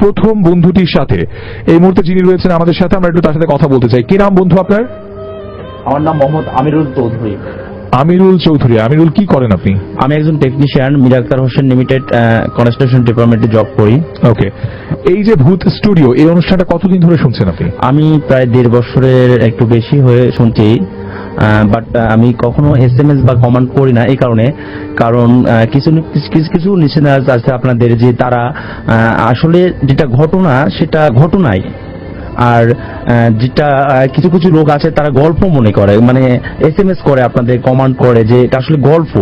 প্রথম বন্ধুটির সাথে এই মুহূর্তে যিনি রয়েছেন আমাদের সাথে, আমরা একটু তার সাথে কথা বলতে চাই। কি নাম বন্ধু আপনার? আমার নাম মোহাম্মদ আমিরুল চৌধুরী। আমিরুল চৌধুরী। আমিরুল, কি করেন আপনি? আমি একজন technician, Mir Akhtar Hossain limited construction ডিপার্টমেন্টে জব করি। ওকে, এই যে ভূত স্টুডিও, এই অনুষ্ঠানটা কতদিন ধরে শুনছেন আপনি? আমি প্রায় 1.5 বছরের একটু বেশি হয়ে শুনছি, বাট আমি কখনো SMS বা কমেন্ট করি না এই কারণে, কারণ কিছু কিছু লিসেনার্স আছে আপনাদের যে তারা আসলে যেটা ঘটনা সেটা ঘটনাই, আর যেটা কিছু কিছু লোক আছে তারা গল্প মনে করে, মানে SMS করে আপনাদের কমান্ড করে যে এটা আসলে গল্প,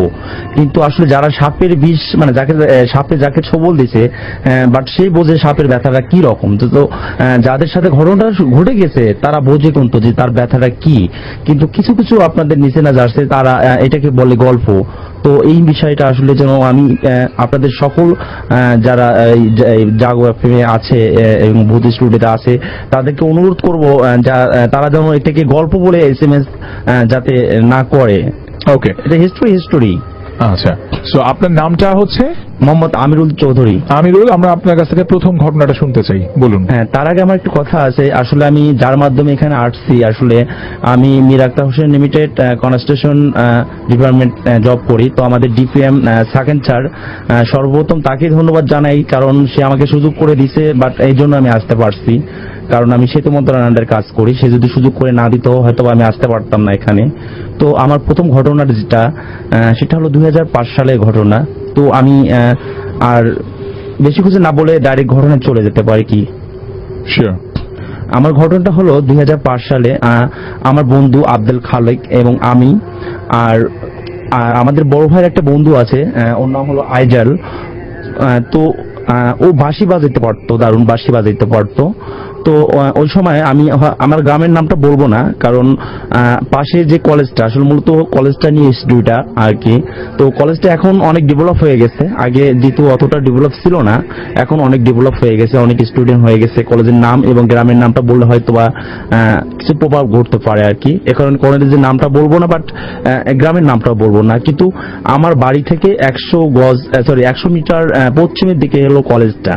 কিন্তু আসলে যারা সাপের বিষ, মানে যাকে সাপে যাকে ছবল দিছে, বাট সেই বোঝে সাপের ব্যথাটা কি রকম। তো যাদের সাথে ঘটনাটা ঘটে গেছে তারা বোঝে কিন্তু যে তার ব্যথাটা কি, কিন্তু কিছু কিছু আপনাদের নিচে না যাচ্ছে তারা এটাকে বলে গল্প। তো এই বিষয়টা আসলে যেন আমি আপনাদের সকল যারা জাগো এফএমে আছে এবং ভূত স্টুডিওতে আছে তাদেরকে অনুরোধ করব তারা যেন এটাকে গল্প বলে SMS যাতে না করে। ওকে, এটা হিস্টোরি। আচ্ছা, সো আপনার নামটা হচ্ছে? মোহাম্মদ আমিরুল চৌধুরী। আমিরুল, আমরা আপনার কাছ থেকে প্রথম ঘটনাটা শুনতে চাই, বলুন। হ্যাঁ, তার আগে আমার একটু কথা আছে। আসলে আমি যার মাধ্যমে এখানে আসছি, আসলে আমি Mir Akhtar Hossain limited construction department job করি। তো আমাদের DPM সাকেন স্যার, সর্বপ্রথম তাকে ধন্যবাদ জানাই, কারণ সে আমাকে সুযোগ করে দিছে, বাট এই জন্য আমি আসতে পারছি, কারণ আমি সেতু মন্ত্রণালয়ের কাজ করি। সে যদি সুযোগ করে না দিত হয়তো আমি আসতে পারতাম না এখানে। তো আমার প্রথম ঘটনাটা যেটা, সেটা হলো 2005 সালের ঘটনা। তো আমি আর বেশি কিছু না বলে ডাইরেক্ট ঘটনায় চলে যেতে পারি কি? শিওর। আমার ঘটনাটা হলো 2005 সালে আমার বন্ধু আব্দুল খালেক এবং আমি, আর আমাদের বড় ভাইয়ের একটা বন্ধু আছে, ওর নাম হলো আইজাল। তো ও বাঁশি বাজাইতে পারতো, দারুণ বাঁশি বাজাইতে পারতো। তো ওই সময় আমি আমার গ্রামের নামটা বলবো না, কারণ পাশে যে কলেজটা, আসলে মূলত কলেজটা নিয়ে দুইটা আর কি। তো কলেজটা এখন অনেক ডেভেলপ হয়ে গেছে, আগে যেহেতু অতটা ডেভেলপ ছিল না, এখন অনেক ডেভেলপ হয়ে গেছে, অনেক স্টুডেন্ট হয়ে গেছে। কলেজের নাম এবং গ্রামের নামটা বললে হয়তো বা কিছু প্রভাব ঘটতে পারে আর কি, এ কারণে কলেজের নামটা বলবো না, বাট গ্রামের নামটা বলবো না। কিন্তু আমার বাড়ি থেকে 100 মিটার পশ্চিমের দিকে হলো কলেজটা।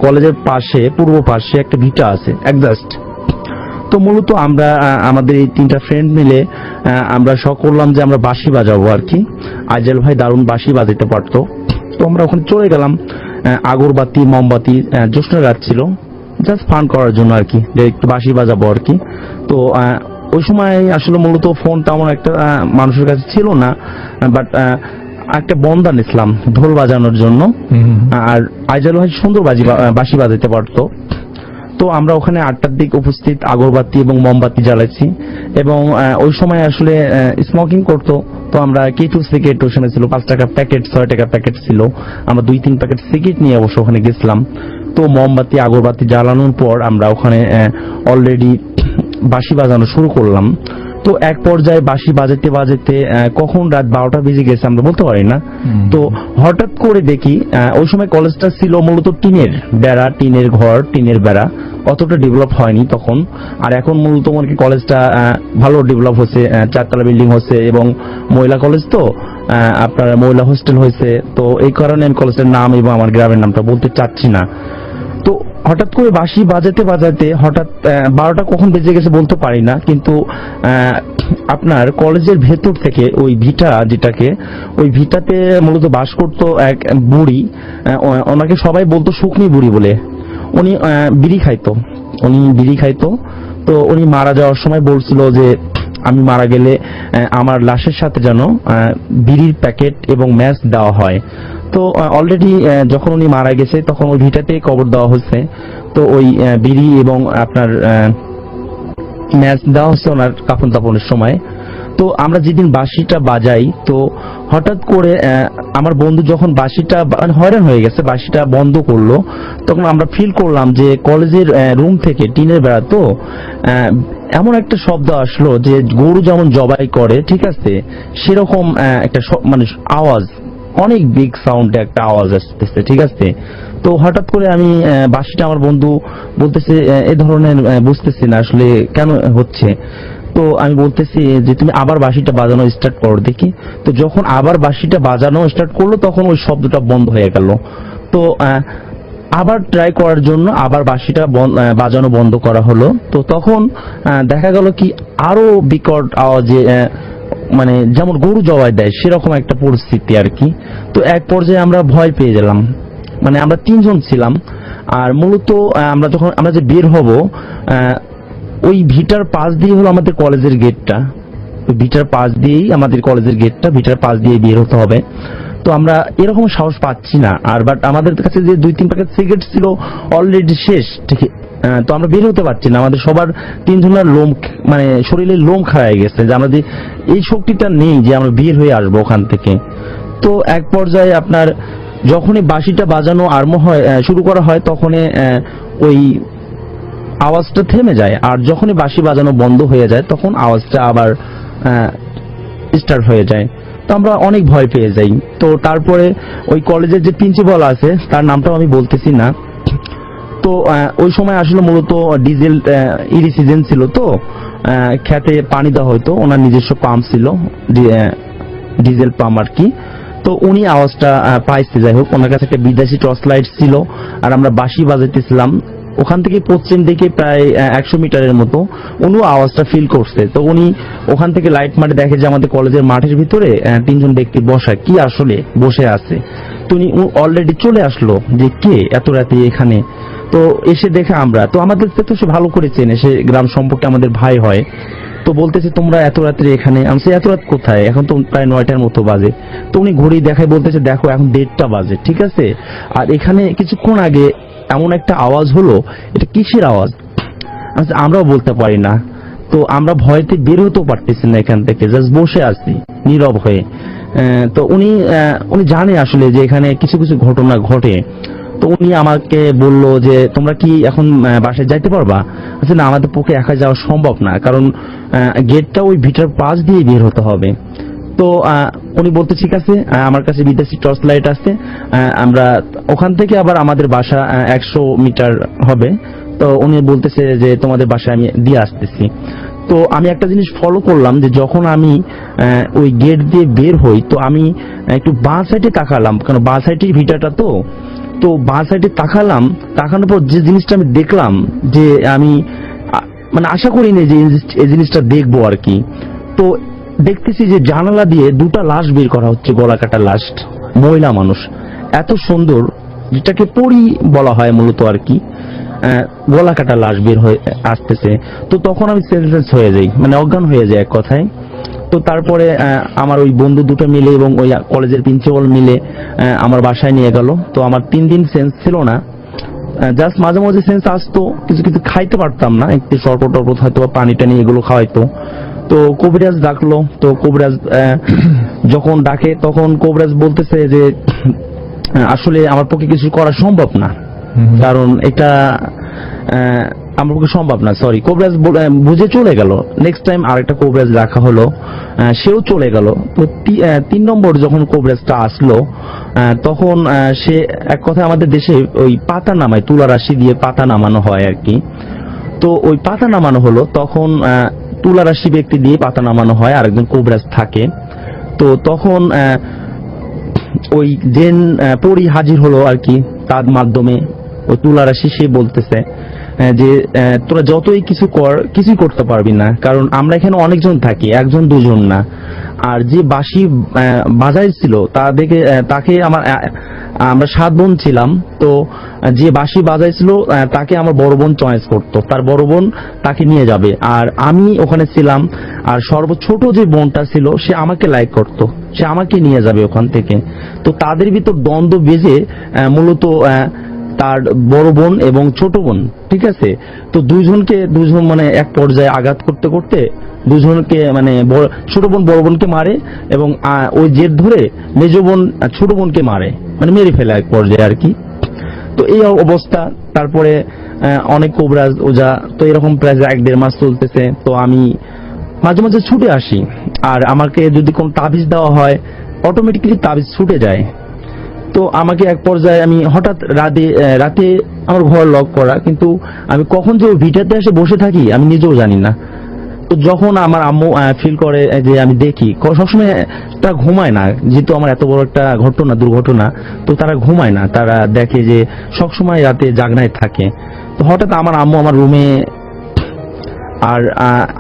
কলেজের পাশে, পূর্ব পাশে একটা ভিটা আছে একজাস্ট। তো মূলত আমরা আমাদের এই 3টা ফ্রেন্ড মিলে আমরা শখ করলাম যে আমরা বাঁশি বাজাবো আর কি। আইজাল ভাই দারুণ বাঁশি বাজাতে পারতো। তো আমরা ওখানে চলে গেলাম, আগরবাতি মোমবাতি, জ্যোৎস্না রাত ছিল, জাস্ট ফান করার জন্য আর কি, যে একটু বাঁশি বাজাবো আর কি। তো ওই সময় আসলে মূলত ফোন তেমন একটা মানুষের কাছে ছিল না, বাট একটা বন্দা নিছিলাম ঢোল বাজানোর জন্য, আর আইজাল ভাই সুন্দর বাঁশি বাজাতে পারতো। তো আমরা ওখানে 8টার দিকে উপস্থিত, আগরবাতি এবং মোমবাতি জ্বালাইছি, এবং ওই সময় আসলে স্মোকিং করতো। তো আমরা K2 সিগারেট ওখানে ছিল, 5 টাকা প্যাকেট, 6 টাকা প্যাকেট ছিল। আমরা 2-3 প্যাকেট সিগারেট নিয়ে অবশ্য ওখানে গেছিলাম। তো মোমবাতি আগরবাতি জ্বালানোর পর আমরা ওখানে অলরেডি বাঁশি বাজানো শুরু করলাম। তো এক পর্যায়ে বাঁশি বাজাতে বাজাতে কখন রাত 12টা বেজে গেছে আমরা বলতে পারি না। তো হঠাৎ করে দেখি, ওই সময় কলেজটা ছিল মূলত টিনের বেড়া, টিনের ঘর, টিনের বেড়া, অতটা ডেভেলপ হয়নি তখন। আর এখন মূলত কলেজটা ভালো ডেভেলপ হচ্ছে, 4 তলা বিল্ডিং হচ্ছে, এবং মহিলা কলেজ, তো আপনার মহিলা হোস্টেল হয়েছে। তো এই কারণে আমি কলেজের নাম এবং আমার গ্রামের নামটা বলতে চাচ্ছি না। তো হঠাৎ করে বাঁশি বাজাতে বাজাতে হঠাৎ 12টা কখন বেজে গেছে বলতে পারি না, কিন্তু আপনার কলেজের ভেতর থেকে ওই ভিটা, যেটাকে ওই ভিটাতে মূলত বাস করতো এক বুড়ি, ওনাকে সবাই বলতো শুকনি বুড়ি বলে। উনি বিড়ি খাইতো। তো উনি মারা যাওয়ার সময় বলছিল যে আমি মারা গেলে আমার লাশের সাথে যেন বিড়ির প্যাকেট এবং ম্যাচ দেওয়া হয়। তো অলরেডি যখন উনি মারা গেছে তখন ওই ভিটাতে কবর দেওয়া হচ্ছে। তো ওই বিড়ি এবং আপনার ম্যাচ দেওয়া হচ্ছে ওনার কাফন দাফনের সময়। তো আমরা যেদিন বাঁশিটা বাজাই, তো হঠাৎ করে আমার বন্ধু যখন বাঁশিটা হয়রান হয়ে গেছে, বাঁশিটা বন্ধ করলো, তখন আমরা ফিল করলাম যে কলেজের রুম থেকে, টিনের বেড়া তো, এমন একটা শব্দ আসলো যে গরু যেমন জবাই করে, ঠিক আছে, সেরকম একটা মানে আওয়াজ, অনেক বিগ সাউন্ডে একটা আওয়াজ আসতেছে, ঠিক আছে। তো হঠাৎ করে আমি বাঁশিটা, আমার বন্ধু বলতেছে এ ধরনের বুঝতেছি না আসলে কেন হচ্ছে। তো আমি বলতেছি যে তুমি আবার বাঁশিটা বাজানো স্টার্ট করো দেখি। তো যখন আবার বাঁশিটা বাজানো স্টার্ট করলো তখন ওই শব্দটা বন্ধ হয়ে গেল। তো আবার ট্রাই করার জন্য আবার বাঁশিটা বাজানো বন্ধ করা হলো। তো তখন দেখা গেল কি আরো বিকট আওয়াজে মানে যেমন গরু জবাই দেয় সেরকম একটা পরিস্থিতি আর কি। তো এক পর্যায়ে আমরা ভয় পেয়ে গেলাম, মানে আমরা 3 জন ছিলাম। আর মূলত আমরা যে বের হব, ওই ভিটার পাশ দিয়ে হলো আমাদের কলেজের গেটটা, ওই ভিটার পাশ দিয়েই আমাদের কলেজের গেটটা, ভিটার পাশ দিয়ে বের হতে হবে। তো আমরা এরকম সাহস পাচ্ছি না। আর বাট আমাদের কাছে যে 2-3 প্যাকেট সিগারেট ছিল অলরেডি শেষ, ঠিক। তো আমরা বের হতে পারছি না, আমাদের সবার 3 জনের লোম মানে শরীরের লোম খাড়ায় গেছে, যে আমাদের এই শক্তিটা নেই যে আমরা বের হয়ে আসবো ওখান থেকে। তো এক পর্যায়ে আপনার যখনই বাঁশিটা বাজানো আরম্ভ হয়, শুরু করা হয়, তখনই ওই আওয়াজটা থেমে যায়। আর যখনই বাঁশি বাজানো বন্ধ হয়ে যায় তখন আওয়াজটা আবার স্টার্ট হয়ে যায়। তো আমরা অনেক ভয় পেয়ে যাই। তো তারপরে ওই কলেজের যে প্রিন্সিপাল আছে তার নামটাও আমি বলতেছি না। তো ওই সময় আসলে মূলত ডিজেল ইরি সিজন ছিল, তো খেতে পানি দেওয়া হয়তো, ওনার নিজস্ব পাম্প ছিল, ডিজেল পাম্প আর কি। তো উনি আওয়াজটা পাইছে। যাই হোক, ওনার কাছে একটা বিদেশি টর্চ লাইট ছিল, আর আমরা বাঁশি বাজাইতেছিলাম। ওখান থেকে পশ্চিম দিকে প্রায় 100 মিটারের মতো উনিও আওয়াজটা ফিল করছে। তো উনি ওখান থেকে লাইট মারে দেখে যে আমাদের কলেজের মাঠের ভিতরে 3 জন ব্যক্তি বসা, কি আসলে বসে আছে। তো উনি অলরেডি চলে আসলো যে কে এত রাতে এখানে। তো এসে দেখে আমরা, তো আমাদের তো সে ভালো করে চেনে, সে গ্রাম সম্পর্কে আমাদের ভাই হয়। তো বলতেছে তোমরা এত রাত্রে এখানে? আমি এত রাত কোথায়, এখন তো প্রায় 9টার মতো বাজে। তো উনি ঘড়ি দেখায় বলতেছে দেখো এখন 1:30টা বাজে, ঠিক আছে। আর এখানে কিছুক্ষণ আগে এমন একটা আওয়াজ হলো, এটা কিসের আওয়াজ আমরাও বলতে পারি না। তো আমরা ভয়তে বের হতেও পারতেছি না এখান থেকে, জাস্ট বসে আছি নীরব হয়ে। তো উনি জানে আসলে যে এখানে কিছু কিছু ঘটনা ঘটে। তো উনি আমাকে বলল যে তোমরা কি এখন বাসায় যাইতে পারবা? আচ্ছা না, আমাদের পক্ষে একা যাওয়া সম্ভব না, কারণ গেটটা ওই ভিটার পাশ দিয়ে বের হতে হবে। তো উনি বলতে ঠিক আছে, আমার কাছে বিদেশি টর্চ লাইট আছে, আমরা ওখান থেকে আবার আমাদের বাসা 100 মিটার হবে। তো উনি বলতেছে যে তোমাদের বাসায় আমি দিয়ে আসতেছি। তো আমি একটা জিনিস ফলো করলাম, যে যখন আমি ওই গেট দিয়ে বের হই, তো আমি একটু বাঁ সাইডে তাকালাম, কারণ বাঁ সাইডের ভিটাটা তো বাঁ সাইডে তাকানোর পর যে জিনিসটা আমি দেখলাম, যে আমি মানে আশা করিনি যে এই জিনিসটা দেখবো আর কি। তো দেখতেছি যে জানালা দিয়ে 2টা লাশ বের করা হচ্ছে, গলা কাটা লাশ, মহিলা মানুষ, এত সুন্দর, যেটাকে পরি বলা হয় মূলত আর কি, গলা কাটা লাশ বের হয়ে আসতেছে। তো তখন আমি সেন্সলেস হয়ে যাই, মানে অজ্ঞান হয়ে যাই এক কথায়। তো তারপরে আমার ওই বন্ধু দুটো মিলে এবং ওই কলেজের প্রিন্সিপাল মিলে আমার বাসায় নিয়ে গেল। তো আমার 3 দিন সেন্স ছিল না, জাস্ট মাঝে মাঝে সেন্স আসতো, কিছু কিছু খাইতে পারতাম না, একটু শরবত টরবত হয়তো বা পানি টানি এগুলো খাওয়াইতো। তো কবিরাজ ডাকলো। তো কবিরাজ যখন ডাকে তখন কবিরাজ বলতেছে যে আসলে আমার পক্ষে কিছু করা সম্ভব না, কারণ এটা আমার পক্ষে সম্ভব না, সরি। কবিরাজ বুঝে চলে গেল। নেক্সট টাইম আরেকটা কবিরাজ রাখা হলো, সেও চলে গেল। তো 3 নম্বর যখন কবিরাজটা আসলো, তখন সে এক কথা আমাদের দেশে ওই পাতা নামায়, তুলা রাশি দিয়ে পাতা নামানো হয় আর কি। তো ওই পাতা নামানো হলো, তখন তুলা রাশি ব্যক্তি দিয়ে পাতা নামানো হয়, আরেকজন কবিরাজ থাকে। তো তখন ওই জেন পরি হাজির হলো আর কি, তার মাধ্যমে ওই তুলা রাশি সে বলতেছে যে তোরা যতই কিছু কিছুই করতে পারবি না, কারণ আমরা এখানে অনেকজন থাকি, 1-2 না। আর যে বাঁশি বাজাইছিল তাকে আমরা 7 বোন ছিলাম। তো যে বাঁশি বাজাইছিল তাকে আমার বড় বোন চয়েস করতো, তার বড় বোন তাকে নিয়ে যাবে, আর আমি ওখানে ছিলাম। আর সর্বছোট যে বোনটা ছিল সে আমাকে লাইক করতো, সে আমাকে নিয়ে যাবে ওখান থেকে। তো তাদের ভিতর দ্বন্দ্ব বেজে মূলত তার বড় বোন এবং ছোট বোন, ঠিক আছে। তো দুজন মানে এক পর্যায়ে আঘাত করতে করতে দুজনকে মানে ছোট বোন বড় বোনকে মারে, এবং ওই জেদ ধরে মেজ বোন ছোট বোনকে মারে, মানে মেরে ফেলে এক পর্যায়ে আর কি। তো এই অবস্থা। তারপরে অনেক কবিরাজ ওজা, তো এরকম প্রায় 1-1.5 মাস চলতেছে। তো আমি মাঝে মাঝে ছুটে আসি, আর আমাকে যদি কোন তাবিজ দেওয়া হয় অটোমেটিক্যালি তাবিজ ছুটে যায়। তো আমাকে এক পর্যায়ে আমি হঠাৎ রাতে আমার ঘর লক করা, কিন্তু আমি কখন যে ভিটাতে এসে বসে থাকি আমি নিজেও জানি না। তো যখন আমার আম্মু ফিল করে যে আমি দেখি, সবসময় তারা ঘুমায় না, যেহেতু আমার এত বড় একটা ঘটনা, দুর্ঘটনা, তো তারা ঘুমায় না, তারা দেখে যে সবসময় রাতে জাগনায় থাকে। তো হঠাৎ আমার আম্মু আমার রুমে, আর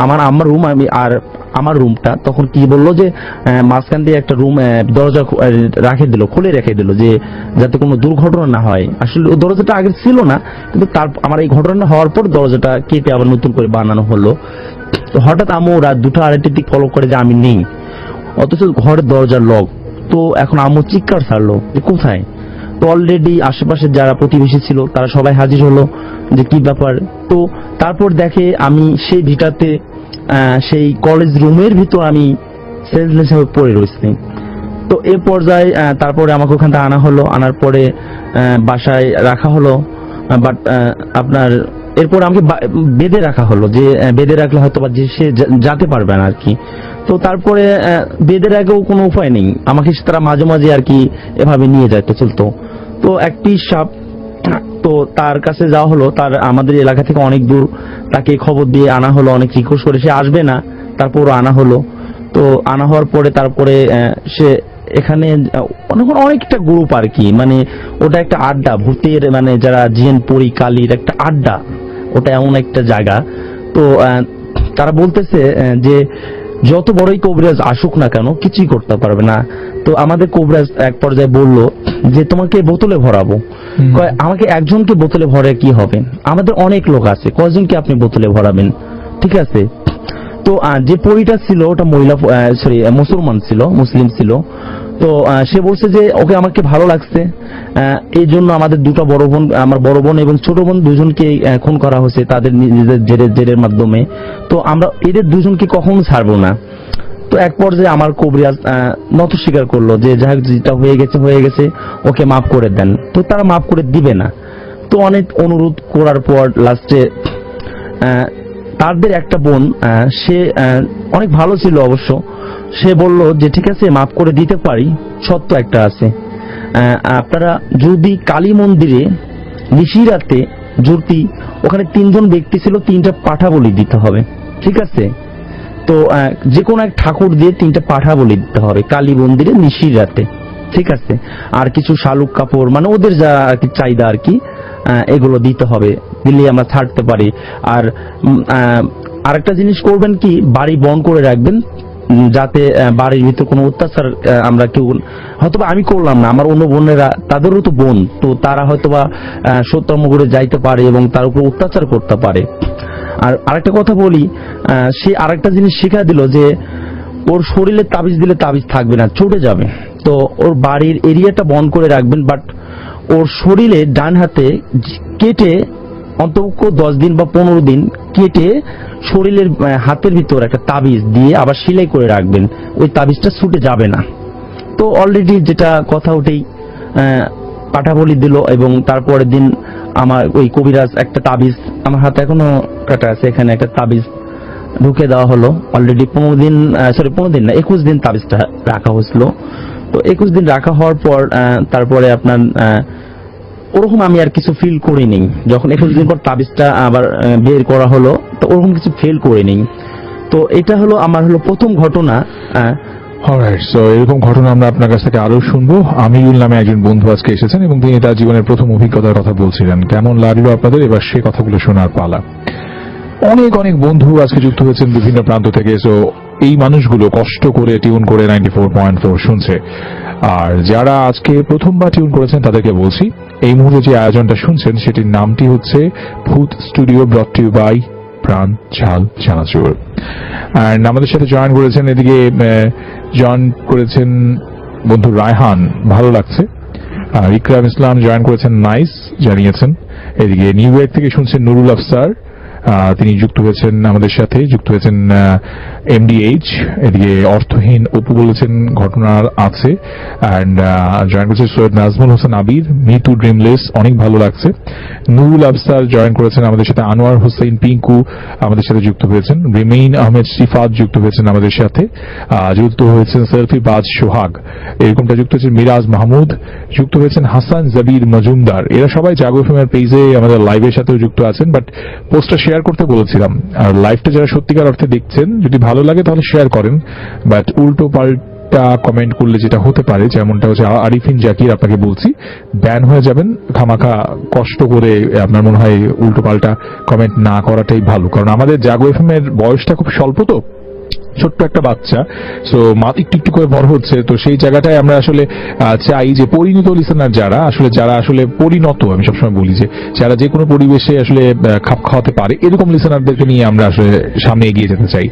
আমার আম্মার রুম আমি আর আমার রুমটা তখন কি বললো যে মাঝখান দিয়ে একটা রুম দরজা খুলে রেখে দিল, যে যাতে কোনো দুর্ঘটনা না হয়। আসলে ও দরজাটা আগে ছিল না, কিন্তু তার আমার এই ঘটনা হওয়ার পর দরজাটা কেটে আবার নতুন করে বানানো হলো। তো হঠাৎ আম্মু রাত 2:30টার দিক ফলো করে যে আমি নেই, অথচ ঘরের দরজা লক। তো এখন আম্মু চিৎকার ছাড়লো যে কোথায়। তো অলরেডি আশেপাশে যারা প্রতিবেশী ছিল তারা সবাই হাজির হলো যে কি ব্যাপার। তো তারপর দেখে আমি সেই ভিটাতে সেই কলেজ রুমের ভিতর আমি সেন্সলেস হয়ে পড়ে রয়েছি। তো এ পর্যায়ে তারপরে আমাকে ওখান থেকে আনা হলো, আনার পরে বাসায় রাখা হলো। বাট আপনার এরপর আমাকে বেঁধে রাখা হলো, যে বেঁধে রাখলে হয়তো বা যে সে যেতে পারবে না আর কি। তো তারপরে বেঁধে রাখেও কোনো উপায় নেই, আমাকে তারা মাঝে মাঝে আর কি এভাবে নিয়ে যায়, তো চলতো। তো একটি সাপ, তো তার কাছে যাওয়া হলো, তার আমাদের এলাকা থেকে অনেক দূর, তাকে খবর দিয়ে আনা হলো, অনেক রিকোয়েস্ট করে সে আসবে না, তারপর আনা হলো। তো আনা হওয়ার পরে তারপরে সে এখানে অনেকটা গ্রুপ আর কি, মানে ওটা একটা আড্ডা, ভূতের মানে যারা জিন পরি কালীর একটা আড্ডা, ওটা এমন একটা জায়গা। তো তারা বলতেছে যে যত বড়ই কবিরাজ আসুক না কেন কিছুই করতে পারবে না। তো আমাদের কবিরাজ এক পর্যায়ে বলল যে তোমাকে বোতলে ভরাবো। আমাকে একজনকে বোতলে ভরে কি হবে, আমাদের অনেক লোক আছে, কয়জনকে আপনি বোতলে ভরাবেন, ঠিক আছে। তো যে পরীটা ছিল ওটা মহিলা, সরি মুসলমান ছিল, মুসলিম ছিল। তো সে বলছে যে ওকে আমাকে ভালো লাগছে, এই জন্য আমাদের দুটো বড় বোন, আমার বড় বোন এবং ছোট বোন দুজনকে খুন করা হয়েছে তাদের নিজেদের জেরের মাধ্যমে। তো আমরা এদের দুজনকে কখনো ছাড়বো না। তো এক পর্যায়ে আমার কবিরাজ নত স্বীকার করলো যে যাই হোক যেটা হয়ে গেছে, ওকে মাফ করে দেন। তো তারা মাফ করে দিবে না। তো অনেক অনুরোধ করার পর লাস্টে তাদের একটা বোন, সে অনেক ভালো ছিল অবশ্য, সে বলল যে ঠিক আছে মাফ করে দিতে পারি, সত্য একটা আছে, আপনারা যদি কালী মন্দিরে নিশিরাতে যদি ওখানে 3জন ব্যক্তি ছিল, 3টা পাঠা বলি দিতে হবে, ঠিক আছে। তো যে কোনো এক ঠাকুর দিয়ে 3টা পাঠা বলি দিতে হবে কালী মন্দিরে নিশিরাতে, ঠিক আছে। আর কিছু শালুক কাপড়, মানে ওদের যা আর কি চাহিদা আর কি, এগুলো দিতে হবে, দিলে আমরা ছাড়তে পারি। আর আরেকটা জিনিস করবেন কি, বাড়ি বন্ধ করে রাখবেন, যাতে বাড়ির ভিতর কোনো অত্যাচার আমরা কেউ, হয়তোবা আমি করলাম না, আমার অন্য বোনেরা, তাদেরও তো বোন, তো তারা হয়তোবা সত্যম করে যাইতে পারে এবং তার উপর অত্যাচার করতে পারে। আর আরেকটা কথা বলি, সে আরেকটা জিনিস শিখা দিল যে ওর শরীরে তাবিজ দিলে তাবিজ থাকবে না, ছুটে যাবে। তো ওর বাড়ির এরিয়াটা বন্ধ করে রাখবেন, বাট ওর শরীরে ডান হাতে কেটে অন্তত 10 দিন বা 15 দিন কেটে শরীরের হাতের ভিতর একটা তাবিজ দিয়ে আবার সেলাই করে রাখবেন, ওই তাবিজটা ছুটে যাবে না। তো অলরেডি যেটা কথা ওঠেই পাঠা বলি দিল, এবং তারপরের দিন আমার ওই কবিরাজ একটা তাবিজ, আমার হাতে এখনো কাটা আছে, এখানে একটা তাবিজ ঢুকে দেওয়া হলো। অলরেডি 15 দিন, সরি 15 দিন না, 21 দিন তাবিজটা রাখা হয়েছিল। তো 21 দিন রাখা হওয়ার পর তারপরে আপনার ওরকম আমি আর কিছু ফিল করিনি। যখন 21 দিন পর তাবিজটা আবার বের করা হলো, তো ওরকম কিছু ফিল করিনি। তো এটা হলো আমার প্রথম ঘটনা। অলরাইট, সো এরকম ঘটনা আমরা আপনার কাছ থেকে আরো শুনবো। আমিরুল নামে একজন বন্ধু আজকে এসেছেন এবং তিনি তার জীবনের প্রথম অভিজ্ঞতার কথা বলছিলেন। কেমন লাগলো আপনাদের? এবার সে কথাগুলো শোনার পালা। অনেক অনেক বন্ধু আজকে যুক্ত হয়েছেন বিভিন্ন প্রান্ত থেকে। সো এই মানুষগুলো কষ্ট করে টিউন করে 94.4 শুনছে। আর যারা আজকে প্রথমবার টিউন করেছেন তাদেরকে বলছি, এই মুহূর্তে যে আয়োজনটা শুনছেন সেটির নামটি হচ্ছে Bhoot Studio, brought to you by Pran Jhal চানাচুর। আর আমাদের সাথে জয়েন করেছেন, এদিকে জয়েন করেছেন বন্ধু রায়হান, ভালো লাগছে। ইকরাম ইসলাম জয়েন করেছেন, নাইস জানিয়েছেন। এদিকে নিউ ইয়র্ক থেকে শুনছেন নুরুল আফসার, তিনি যুক্ত হয়েছেন আমাদের সাথে, যুক্ত হয়েছেন MDH। এদিকে অর্থহীন অপু বলেছেন ঘটনার আছে, অ্যান্ড জয়েন করেছে সৈয়দ নাজমুল হোসেন আবির, মিতু ড্রিমলেস, অনেক ভালো লাগছে। নুরুল আফসার জয়েন করেছেন আমাদের সাথে, আনোয়ার হোসেন পিঙ্কু আমাদের সাথে যুক্ত হয়েছেন, রিমেইন আহমেদ সিফাত যুক্ত হয়েছেন আমাদের সাথে, যুক্ত হয়েছেন সেলফি বাজ সোহাগ, এরকমটা যুক্ত হয়েছেন মিরাজ মাহমুদ, যুক্ত হয়েছেন হাসান জাবির মজুমদার। এরা সবাই জাগো এফএম পেজে আমাদের লাইভের সাথেও যুক্ত আছেন, বাট পোস্টটা শেয়ার করতে বলেছিলাম। আর লাইভটা যারা সত্যিকার অর্থে দেখছেন, যদি ভালো লাগে তাহলে শেয়ার করেন, বাট উল্টো পাল্টা একটা কমেন্ট করলে যেটা হতে পারে, যেমনটা হচ্ছে আরিফিন জাকির, আপনাকে বলছি ব্যান হয়ে যাবেন। খামাখা কষ্ট করে আপনার মনে হয় উল্টো পাল্টা কমেন্ট না করাটাই ভালো, কারণ আমাদের জাগো এফএম এর বয়সটা খুব স্বল্প, তো ছোট্ট একটা বাচ্চা, সো একটু একটু করে বড় হচ্ছে। তো সেই জায়গাটায় আমরা আসলে চাই যে পরিণত লিসেনার যারা আসলে পরিণত, আমি সবসময় বলি যে যারা যে কোনো পরিবেশে আসলে খাপ খাওয়াতে পারে, এরকম লিসেনারদেরকে নিয়ে আমরা আসলে সামনে এগিয়ে যেতে চাই।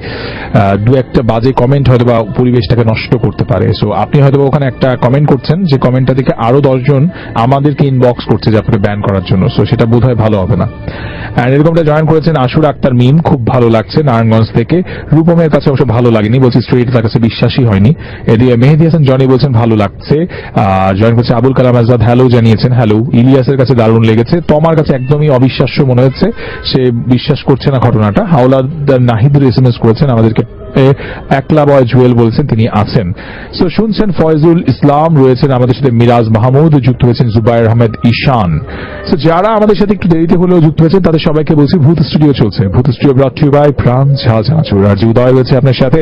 দু একটা বাজে কমেন্ট হয়তো বা পরিবেশটাকে নষ্ট করতে পারে। সো আপনি হয়তো ওখানে একটা কমেন্ট করছেন, যে কমেন্টটা দেখে আরো 10 জন আমাদেরকে ইনবক্স করছে যে আপনাকে ব্যান করার জন্য, সো সেটা বোধহয় ভালো হবে না। এন্ড এরকমটা জয়েন করেছেন আশুর আক্তার মিম, খুব ভালো লাগছে নারায়ণগঞ্জ থেকে। রূপমের কাছে অবশ্য ভালো লাগেনি, বলছি স্ট্রেট তার কাছে বিশ্বাসই হয়নি। এদিকে মেহেদি হাসান জনি বলছেন ভালো লাগছে। জয়েন করছে আবুল কালাম আজাদ, হ্যালো জানিয়েছেন। হ্যালো। ইলিয়াসের কাছে দারুণ লেগেছে। তোমার কাছে একদমই অবিশ্বাস্য মনে হচ্ছে, সে বিশ্বাস করছে না ঘটনাটা। হাওলাদার নাহিদুর এসএমএস করেছেন আমাদেরকে, একলা বয় জুয়েল বলছেন তিনি আছেন। সো শুনছেন ফয়জুল ইসলাম রয়েছেন আমাদের সাথে, মিরাজ মাহমুদ যুক্ত হয়েছেন, জুবাইর আহমেদ ঈশান। সো যারা আমাদের সাথে একটু দেরিতে হলেও যুক্ত হয়েছেন তাদের সবাইকে বলছি ভূত স্টুডিও চলছে। Bhoot Studio brought to you by Pran ঝা ঝাঁচুর, আর যে উদয় রয়েছে আপনার সাথে।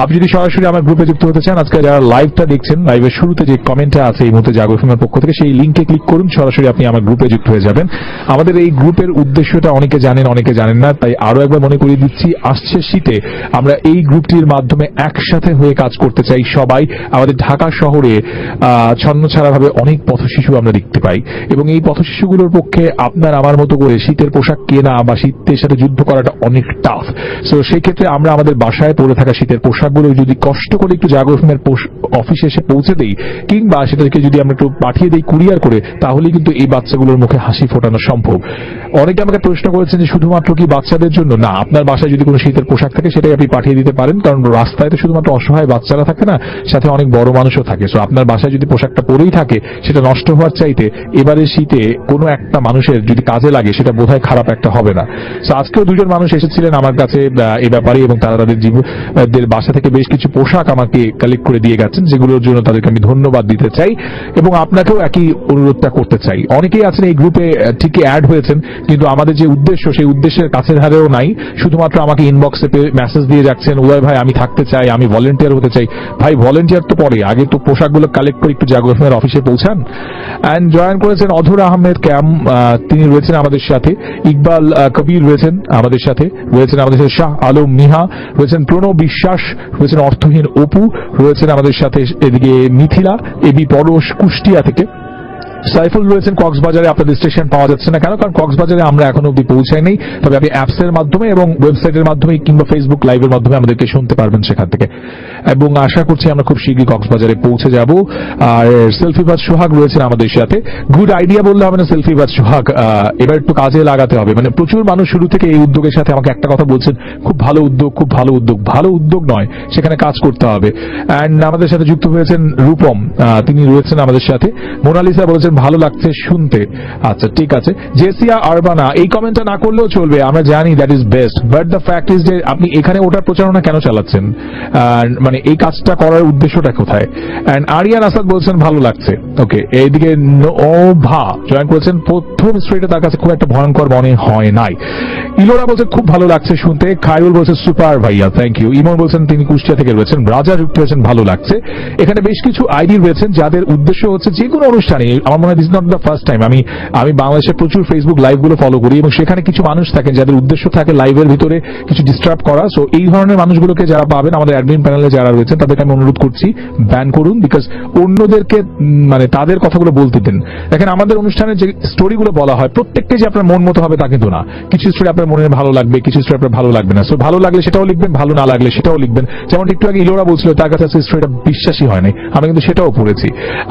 আপনি যদি সরাসরি আমার গ্রুপে যুক্ত হতে চান, আজকে যারা লাইভটা দেখছেন, লাইভের শুরুতে যে কমেন্টটা আছে এই মুহূর্তে জাগো এফএম এর পক্ষ থেকে, সেই লিঙ্কে ক্লিক করুন, সরাসরি আপনি আমার গ্রুপে যুক্ত হয়ে যাবেন। আমাদের এই গ্রুপের উদ্দেশ্যটা অনেকে জানেন, অনেকে জানেন না, তাই আরো একবার মনে করিয়ে দিচ্ছি, আসছে শীতে আমরা এই গ্রুপটির মাধ্যমে একসাথে হয়ে কাজ করতে চাই সবাই। আমাদের ঢাকা শহরে ছন্নছাড়া ভাবে অনেক পথশিশু আমরা দেখতে পাই, এবং এই পথশিশুগুলোর পক্ষে আপনার আমার মতো করে শীতের পোশাক কেনা বা শীতের সাথে যুদ্ধ করাটা অনেক টাফ। সো সেই ক্ষেত্রে আমরা আমাদের বাসায় পরে থাকা শীতের পোশাকগুলো যদি কষ্ট করে একটু জাগো এফএম এর অফিসে এসে পৌঁছে দেই, কিংবা সেটাকে যদি আমরা একটু পাঠিয়ে দেই কুরিয়ার করে, তাহলে কিন্তু এই বাচ্চাগুলোর মুখে হাসি ফোটানো সম্ভব। অনেকে আমাকে প্রশ্ন করেছেন যে শুধুমাত্র কি বাচ্চাদের জন্য? না, আপনার বাসায় যদি কোনো শীতের পোশাক থাকে সেটাই আপনি পাঠিয়ে দিতে পারেন, কারণ রাস্তায় তো শুধুমাত্র অসহায় বাচ্চারা থাকে না, সাথে অনেক বড় মানুষও থাকে। সো আপনার বাসায় যদি পোশাকটা পরেই থাকে, সেটা নষ্ট হওয়ার চাইতে এবারে শীতে কোনো একটা মানুষের যদি কাজে লাগে, সেটা বোধহয় খারাপ একটা হবে না। সো আজকেও দুজন মানুষ এসেছিলেন আমার কাছে এই ব্যাপারে, এবং তারা তাদের বাসা থেকে বেশ কিছু পোশাক আমাকে কালেক্ট করে দিয়ে গেছেন, যেগুলোর জন্য তাদেরকে আমি ধন্যবাদ দিতে চাই, এবং আপনাকেও একই অনুরোধটা করতে চাই। অনেকেই আছেন এই গ্রুপে ঠিকই অ্যাড হয়েছেন, কিন্তু আমাদের যে উদ্দেশ্য সেই উদ্দেশ্যের কাছে ধারেও নাই। শুধুমাত্র আমাকে ইনবক্সে মেসেজ দিয়ে যাচ্ছেন, উদয় ভাই আমি থাকতে চাই, আমি ভলেন্টিয়ার হতে চাই। ভাই ভলেন্টিয়ার তো পরে, আগে তো পোশাকগুলো কালেক্ট করে একটু জাগো এফএম এর অফিসে পৌঁছান। এন্ড জয়েন করেছেন অধর আহমেদ ক্যাম, তিনি রয়েছেন আমাদের সাথে। ইকবাল কবির রয়েছেন আমাদের সাথে, রয়েছেন আমাদের সাথে শাহ আলম মিহা, রয়েছেন প্রণব বিশ্বাস, রয়েছেন অর্থহীন অপু, রয়েছেন আমাদের সাথে এদিকে মিথিলা, এবি পরশ কুষ্টিয়া থেকে। সাইফুল রয়েছেন কক্সবাজারে। আপনাদের স্টেশন পাওয়া যাচ্ছে না কেন? কারণ কক্সবাজারে আমরা এখনো অব্দি পৌঁছাই নেই, তবে আপনি অ্যাপস এর মাধ্যমে এবং ওয়েবসাইটের মাধ্যমে কিংবা ফেসবুক লাইভের মাধ্যমে আমাদেরকে শুনতে পারবেন সেখান থেকে, এবং আশা করছি আমরা খুব শীঘ্রই কক্সবাজারে পৌঁছে যাব। আর সেলফিবাজ সোহাগ রয়েছেন আমাদের সাথে। গুড আইডিয়া বললে হবে না, সেলফিবাজ সোহাগ এবার একটু কাজে লাগাতে হবে। মানে প্রচুর মানুষ শুরু থেকে এই উদ্যোগের সাথে আমাকে একটা কথা বলছেন, খুব ভালো উদ্যোগ, খুব ভালো উদ্যোগ। ভালো উদ্যোগ নয়, সেখানে কাজ করতে হবে। অ্যান্ড আমাদের সাথে যুক্ত হয়েছেন রূপম, তিনি রয়েছেন আমাদের সাথে। মোনালিসা বলেছেন ভালো লাগছে শুনতে। আচ্ছা ঠিক আছে। জেসিয়া আরবানা, এই কমেন্টটা না করলেও চলবে, আমরা জানি that is best, but the fact is যে আপনি এখানে ওটার প্রচারণা কেন চালাচ্ছেন? মানে এই কাজটা করার উদ্দেশ্যটা কোথায়? এন্ড আরিয়ান আসাদ বলছেন ভালো লাগছে। ওকে, এইদিকে নোভা জয়েন করেছেন। প্রথম স্ট্রিটে তার কাছে খুব একটা ভয়ঙ্কর মনে হয় নাই। ইলোরা বলছে খুব ভালো লাগছে শুনতে। খায়রুল বলছে সুপার ভাইয়া, থ্যাংক ইউ। ইমন বলছেন তিনি কুষ্টিয়া থেকে রয়েছেন। রাজা যুক্ত হয়েছেন, ভালো লাগছে। এখানে বেশ কিছু আইডি রয়েছেন যাদের উদ্দেশ্য হচ্ছে যে কোনো অনুষ্ঠানে, আমার মনে হয় this not the first time, আমি বাংলাদেশের প্রচুর ফেসবুক লাইভ গুলো ফলো করি, এবং সেখানে কিছু মানুষ থাকেন যাদের উদ্দেশ্য থাকে লাইভের ভিতরে কিছু ডিস্টার্ব করা। সো এই ধরনের মানুষগুলোকে যারা পাবেন, আমাদের অ্যাডমিন প্যানেলে যারা রয়েছেন, তাদেরকে আমি অনুরোধ করছি ব্যান করুন, বিকজ অন্যদেরকে মানে তাদের কথাগুলো বলতে দেন। দেখেন আমাদের অনুষ্ঠানের যে স্টোরিগুলো বলা হয়, প্রত্যেককে যে আপনার মন মতো হবে তা কিন্তু না। কিছু স্টোরি আপনার মনে ভালো লাগবে, কিছু স্টোরি আপনার ভালো লাগবে না। সো ভালো লাগলে সেটাও লিখবেন, ভালো না লাগলে সেটাও লিখবেন। যেমন একটু আগে ইলোরা বলছিল তার কাছে স্টোরিটা বিশ্বাসী হয় নাই, আমরা কিন্তু সেটাও পড়েছি।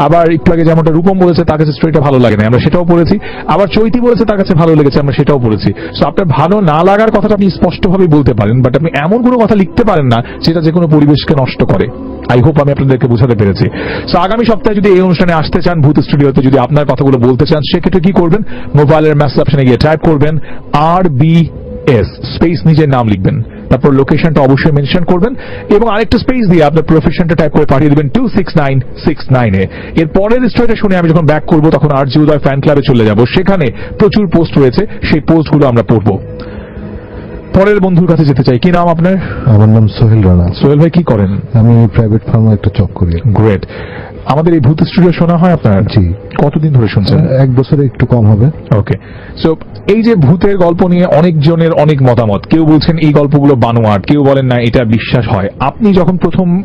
আবার একটু আগে যেমনটা রূপম বলেছে তার কাছে স্টোরিটা ভালো লাগে না, আমরা সেটাও পড়েছি। আবার চৈতি বলেছে তার কাছে ভালো লেগেছে, আমরা সেটাও পড়েছি। সো আপনার ভালো না লাগার কথাটা আপনি স্পষ্টভাবে বলতে পারেন, বাট আপনি এমন কোনো কথা লিখতে পারেন না যেটা যে কোনো পরিবেশকে নষ্ট করে। আই হোপ আমি আপনাদেরকে বোঝাতে পেরেছি। সো আগামী সপ্তাহে যদি এই অনুষ্ঠানে আসতে চান, ভূত স্টুডিওতে যদি আপনার কথাগুলো বলতে চান, সেক্ষেত্রে কি করবেন? মোবাইলের মেসেজ অপশনে গিয়ে টাইপ করবেন RBS স্পেস নিজের নাম লিখবেন, তারপর লোকেশনটা অবশ্যই মেনশন করবেন, এবং আরেকটা স্পেস দিয়ে আপনার প্রফেশনটা টাইপ করে পাঠিয়ে দিবেন 26969 এ। এর পরের স্টোরিটা শুনে আমি যখন ব্যাক করবো, তখন আরজি উদয় ফ্যান ক্লাবে চলে যাব, সেখানে প্রচুর পোস্ট রয়েছে, সেই পোস্টগুলো আমরা পড়বো। পরের বন্ধুর কাছে যেতে চাই, কি নাম আপনার? আমার নাম সোহেল রানা। সোহেল ভাই কি করেন? আমি প্রাইভেট ফার্মে একটা জব করি। গ্রেট। আমাদের এই ভূত স্টুডিও শোনা হয় আপনার? জি। কতদিন ধরে শুনছেন? 1 বছরে একটু কম হবে। ওকে। সো এই যে ভূতের গল্প নিয়ে অনেকজনের অনেক মতামত, কেউ বলছেন এই গল্পগুলো বানোয়াট, কেউ বলেন না এটা বিশ্বাস হয়। আপনি যখন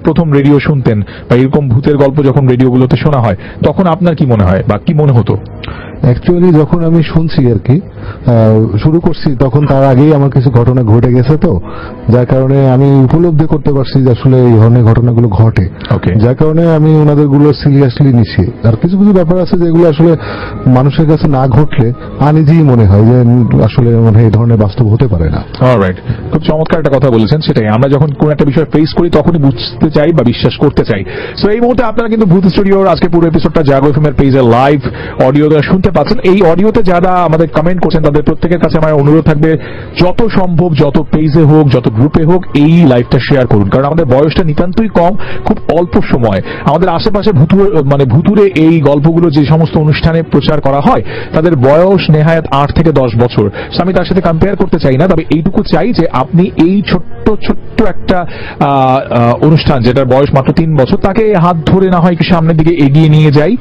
প্রথম রেডিও শুনতেন বা এরকম ভূতের গল্প যখন রেডিওগুলোতে শোনা হয়, তখন আপনার কি মনে হয় বা কি মনে হতো? অ্যাকচুয়ালি যখন আমি শুনছি আর কি শুরু করছি, তখন তার আগেই আমার কিছু ঘটনা ঘটে গেছে, তো যার কারণে আমি উপলব্ধি করতে পারছি যে আসলে এই ধরনের ঘটনাগুলো ঘটে। ওকে। যার কারণে আমি ওনাদের গুলো সিরিয়াসলি নিছি। আর কিছু কিছু ব্যাপার আছে যেগুলো আসলে মানুষের কাছে না ঘটলে আনইজি মনে হয় যে আসলে মানে এই ধরনের বাস্তব হতে পারে না। অলরাইট, খুব চমৎকার একটা কথা বলেছেন। সেটাই আমরা যখন কোন একটা বিষয় ফেস করি তখনই বুঝতে চাই বা বিশ্বাস করতে চাই। সো এই মুহূর্তে আপনারা কিন্তু ভূত স্টুডিওর আজকে পুরো এপিসোডটা জাগো এফএম-এর পেজে লাইভ অডিও শুনতে পাচ্ছেন। এই অডিওতে যারা আমাদের কমেন্ট করছেন তাদের প্রত্যেকের কাছে আমার অনুরোধ থাকবে, যত সম্ভব যত পেজে হোক যত গ্রুপে হোক এই লাইভটা শেয়ার করুন, কারণ আমাদের বয়সটা নিতান্তই কম, খুব অল্প সময়। আমাদের আশেপাশে ভুতুরে এই গল্পগুলো যে সমস্ত অনুষ্ঠানে প্রচার করা হয় তাদের বয়স নেহায়াত 8 থেকে 10 বছর। আমি তার সাথে কম্পেয়ার করতে চাই না, তবে এইটুকু চাই যে আপনি এই ছোট্ট একটা অনুষ্ঠান যেটার বয়স মাত্র 3 বছর, তাকে হাত ধরে না হয় একটু সামনের দিকে এগিয়ে নিয়ে যাই।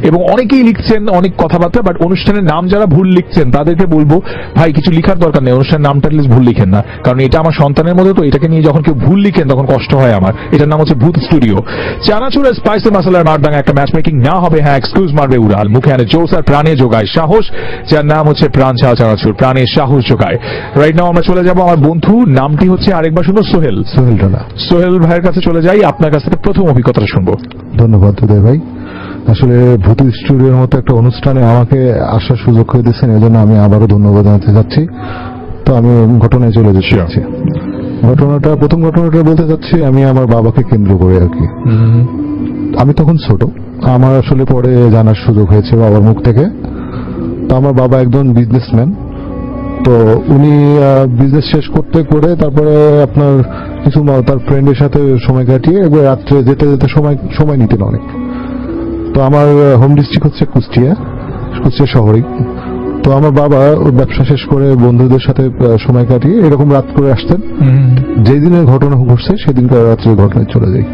এবং অনেকেই লিখছেন অনেক কথাবার্তা, বাট অনুষ্ঠানের নাম যারা ভুল লিখছেন তাদেরকে বলবো, ভাই কিছু লিখার দরকার নেই, অনুষ্ঠানের নামটা লিস্ট ভুল লিখেন না, কারণ এটা আমার সন্তানের মধ্যে, তো এটাকে নিয়ে যখন কেউ ভুল লিখেন তখন কষ্ট হয় আমার। এটার নাম হচ্ছে ভূত স্টুডিও। চানাচুর স্পাইসি মশলার মারদাঙ্গা একটা ম্যাচ মেকিং না হবে, হ্যাঁ এক্সকিউজ মারবে উড়াল, মুখে আনে জোস আর প্রাণে যোগায় সাহস, যার নাম হচ্ছে প্রাণ ছাড়া চানাচুর, প্রাণে সাহস যোগায়। রাইট নাও আমরা চলে যাব আমার বন্ধু, নামটি হচ্ছে আরেকবার শুনবো সোহেল। সোহেল রানা। সোহেল ভাইয়ের কাছে চলে যাই, আপনার কাছ থেকে প্রথম অভিজ্ঞতাটা শুনবো। ধন্যবাদ উদয় ভাই। আসলে ভূত স্টুডিওর মতো একটা অনুষ্ঠানে আমাকে আসার সুযোগ করে দিচ্ছেন, এজন্য আমি আবারও ধন্যবাদ জানাতে চাচ্ছি। তো আমি ঘটনায় চলে যেতে চাচ্ছি। প্রথম ঘটনাটা বলতে চাচ্ছি আমি আমার বাবাকে কেন্দ্র করে আর কি। আমি তখন ছোট, আমার আসলে পরে জানার সুযোগ হয়েছে বাবার মুখ থেকে। তো আমার বাবা একজন বিজনেসম্যান, তো উনি বিজনেস শেষ করতে করে তারপরে আপনার কিছু তার ফ্রেন্ডের সাথে সময় কাটিয়ে একবার রাত্রে যেতে যেতে সময় নিতেন অনেক। তো আমার হোম ডিস্ট্রিক্ট হচ্ছে কুষ্টিয়া শহরেই। তো আমার বাবা ব্যবসা শেষ করে বন্ধুদের সাথে সময় কাটিয়ে এরকম রাত করে আসতেন। যেই দিনের ঘটনা ঘটছে সেদিনকার রাত্রে ঘটনায় চলে যাই।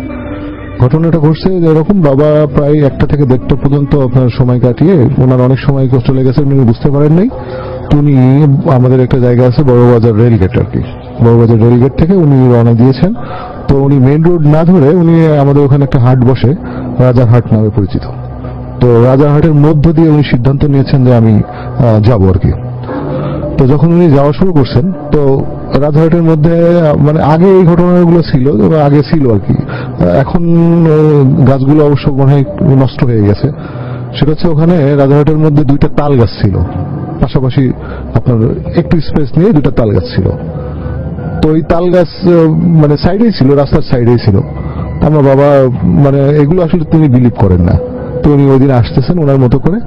ঘটনাটা ঘটছে এরকম, বাবা প্রায় 1টা থেকে 1:30 পর্যন্ত আপনার সময় কাটিয়ে, ওনার অনেক সময় চলে গেছে উনি বুঝতে পারেন নাই। তো উনি আমাদের একটা জায়গা আছে বড়বাজার রেলগেট আর কি, বড়বাজার রেলগেট থেকে উনি রওনা দিয়েছেন। তো উনি মেইন রোড না ধরে উনি আমাদের ওখানে একটা হাট বসে, রাজারহাট নামে পরিচিত। তো রাজারহাটের মধ্য দিয়ে উনি সিদ্ধান্ত নিয়েছেন যে আমি যাব আর কি। তো যখন উনি যাওয়া শুরু করছেন, তো রাজারহাটের মধ্যে মানে আগে এই ঘটনাগুলো ছিল আগে ছিল আর কি, এখন গাছগুলো অবশ্য মনে হয় নষ্ট হয়ে গেছে। সেটা হচ্ছে ওখানে রাজারহাটের মধ্যে 2টা তাল গাছ ছিল, পাশাপাশি আপনার একটু স্পেস নিয়ে 2টা তাল গাছ ছিল। তো এই তাল গাছ মানে সাইডেই ছিল, রাস্তার সাইডেই ছিল। আমার বাবা মানে এগুলো আসলে তিনি বিলিভ করেন না। তো উনি ওই দিন আসতেছেন ওনার মতো করে,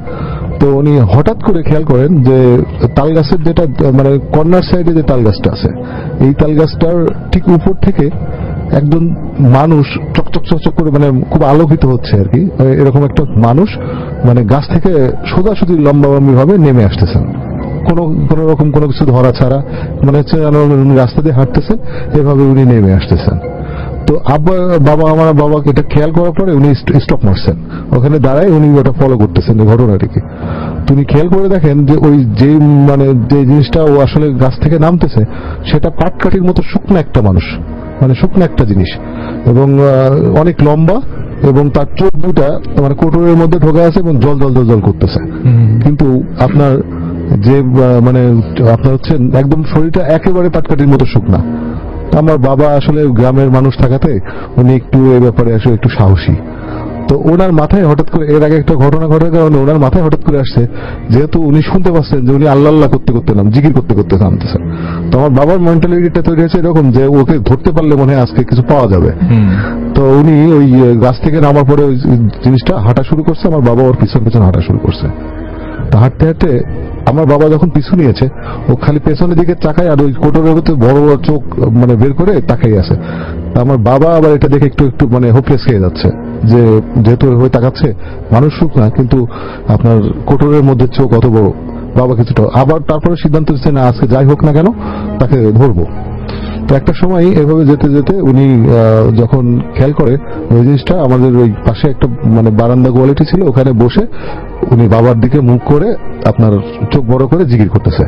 তো উনি হঠাৎ করে খেয়াল করেন যে তাল গাছের যেটা মানে কর্নার সাইডে যে তাল গাছটা আছে, এই তাল গাছটার ঠিক উপর থেকে একজন মানুষ চকচক চকচক করে মানে খুব আলোকিত হচ্ছে আর কি, এরকম একটা মানুষ মানে গাছ থেকে সোজাসুজি লম্বালম্বি ভাবে নেমে আসতেছেন, কোনো রকম কোনো কিছু ধরা ছাড়া, মানে হচ্ছে উনি রাস্তা দিয়ে হাঁটতেছেন, এভাবে উনি নেমে আসতেছেন। তো আমার বাবাকে এটা খেয়াল করার পরে উনি স্টপ মারছেন, ওখানে দাঁড়ায় উনি ওটা ফলো করতেছেন এই ঘটনাটিকে। তিনি খেয়াল করে দেখেন যে ওই যে মানে যে জিনিসটা ও আসলে গাছ থেকে নামতেছে সেটা পাটকাঠির মতো শুকনো একটা মানুষ, মানে শুকনো একটা জিনিস, এবং অনেক লম্বা, এবং তার চোখ দুটা মানে কোটরের মধ্যে ঢোকা আছে এবং জল জল জল জল করতেছে। কিন্তু আপনার যে মানে আপনার হচ্ছে একদম শরীরটা একেবারে পাটকাঠির মতো শুকনা। আমার বাবা আসলে গ্রামের মানুষ থাকাতে উনি একটু এই ব্যাপারে আসলে একটু সাহসী। তো ওনার মাথায় হঠাৎ করে এর আগে একটা ঘটনা ঘটার কারণে ওনার মাথায় হঠাৎ করে আসছে, যেহেতু উনি শুনতে পাচ্ছেন যে উনি আল্লাহ আল্লাহ করতে করতে জিকির করতে করতে নামতেছেন। তো আমার বাবার মেন্টালিটিটা তৈরি হয়েছে এরকম যে ওকে ধরতে পারলে মনে হয় আজকে কিছু পাওয়া যাবে। তো উনি ওই গাছ থেকে নামার পরে ওই জিনিসটা হাঁটা শুরু করছে, আমার বাবা ওর পিছন পিছন হাঁটা শুরু করছে। তো হাঁটতে হাঁটতে আমার বাবা যখন পিছু নিয়েছে, ও খালি পেছনের দিকে তাকায় আর ওই কোটরের ভিতরে বড় বড় চোখ মানে বের করে তাকাই আছে। আমার বাবা আবার এটা দেখে একটু একটু মানে হোপলেস খেয়ে যাচ্ছে, যে যেহেতু হয়ে তাকাচ্ছে, মানুষ সুখ না কিন্তু আপনার কোটরের মধ্যে চোখ অত বড়। বাবা কিছুটা আবার তারপরে সিদ্ধান্ত নিচ্ছে না আজকে যাই হোক না কেন তাকে ধরবো। তো একটা সময় এভাবে যেতে যেতে উনি যখন খেয়াল করে ওই জিনিসটা, আমাদের ওই পাশে একটা মানে বারান্দা কোয়ালিটি ছিল, ওখানে বসে উনি বাবার দিকে মুখ করে আপনার চোখ বড় করে জিকির করতেছে।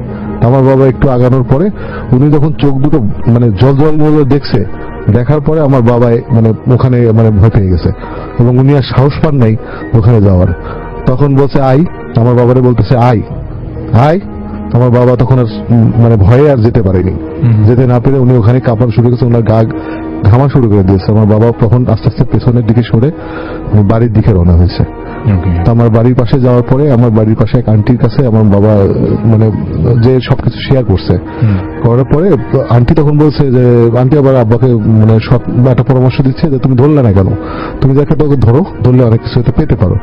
আমার বাবা একটু আগানোর পরে উনি যখন চোখ দুটো মানে জল জল বলে দেখছে, দেখার পরে আমার বাবা মানে ওখানে মানে ভয় পেয়ে গেছে এবং উনি আর সাহস পান নাই ওখানে যাওয়ার। তখন বলছে আই, আমার বাবারে বলতেছে আই আই। আমার বাবা তখন আর মানে ভয়ে আর যেতে পারেনি, যেতে না পেরে উনি ওখানে কাঁপানো শুরু করেছে, ওনার গা ঘামা শুরু করে দিয়েছে। আমার বাবা তখন আস্তে আস্তে পেছনের দিকে সরে বাড়ির দিকে রওনা হয়েছে। তো আমার বাড়ির পাশে যাওয়ার পরে আমার বাড়ির পাশে এক আন্টির কাছে আমার বাবা মানে যে সবকিছু শেয়ার করছে, করার পরে আন্টি তখন বলছে যে আন্টি আবার আব্বাকে মানে একটা পরামর্শ দিচ্ছে যে তুমি ধরলে না কেন, তুমি যাকে তোকে ধরো, ধরলে অনেক কিছু হয়তো পেতে পারো।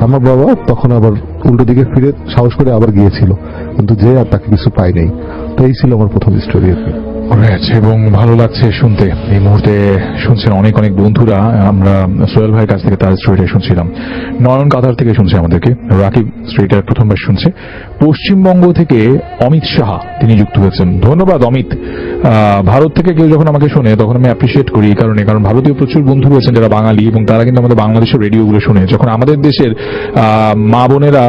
আমার বাবা তখন আবার উল্টো দিকে ফিরে সাহস করে আবার গিয়েছিল, কিন্তু যে আর তাকে কিছু পাই নাই। তো এই ছিল আমার প্রথম স্টোরি আর কি। এবং ভালো লাগছে শুনতে। এই মুহূর্তে শুনছেন অনেক অনেক বন্ধুরা, আমরা সোহেল ভাইয়ের কাছ থেকে তার স্টোরিটা শুনছিলাম, নয়ন কাতার থেকে শুনছে আমাদেরকে, রাকিব স্টোরিটা প্রথমবার শুনছে, পশ্চিমবঙ্গ থেকে অমিত সাহা তিনি যুক্ত হয়েছেন। ধন্যবাদ অমিত। ভারত থেকে কেউ যখন আমাকে শোনে তখন আমি অ্যাপ্রিসিয়েট করি, এই কারণে কারণ ভারতীয় প্রচুর বন্ধু রয়েছেন যারা বাঙালি এবং তারা কিন্তু আমাদের বাংলাদেশের রেডিওগুলো শুনে। যখন আমাদের দেশের মা বোনেরা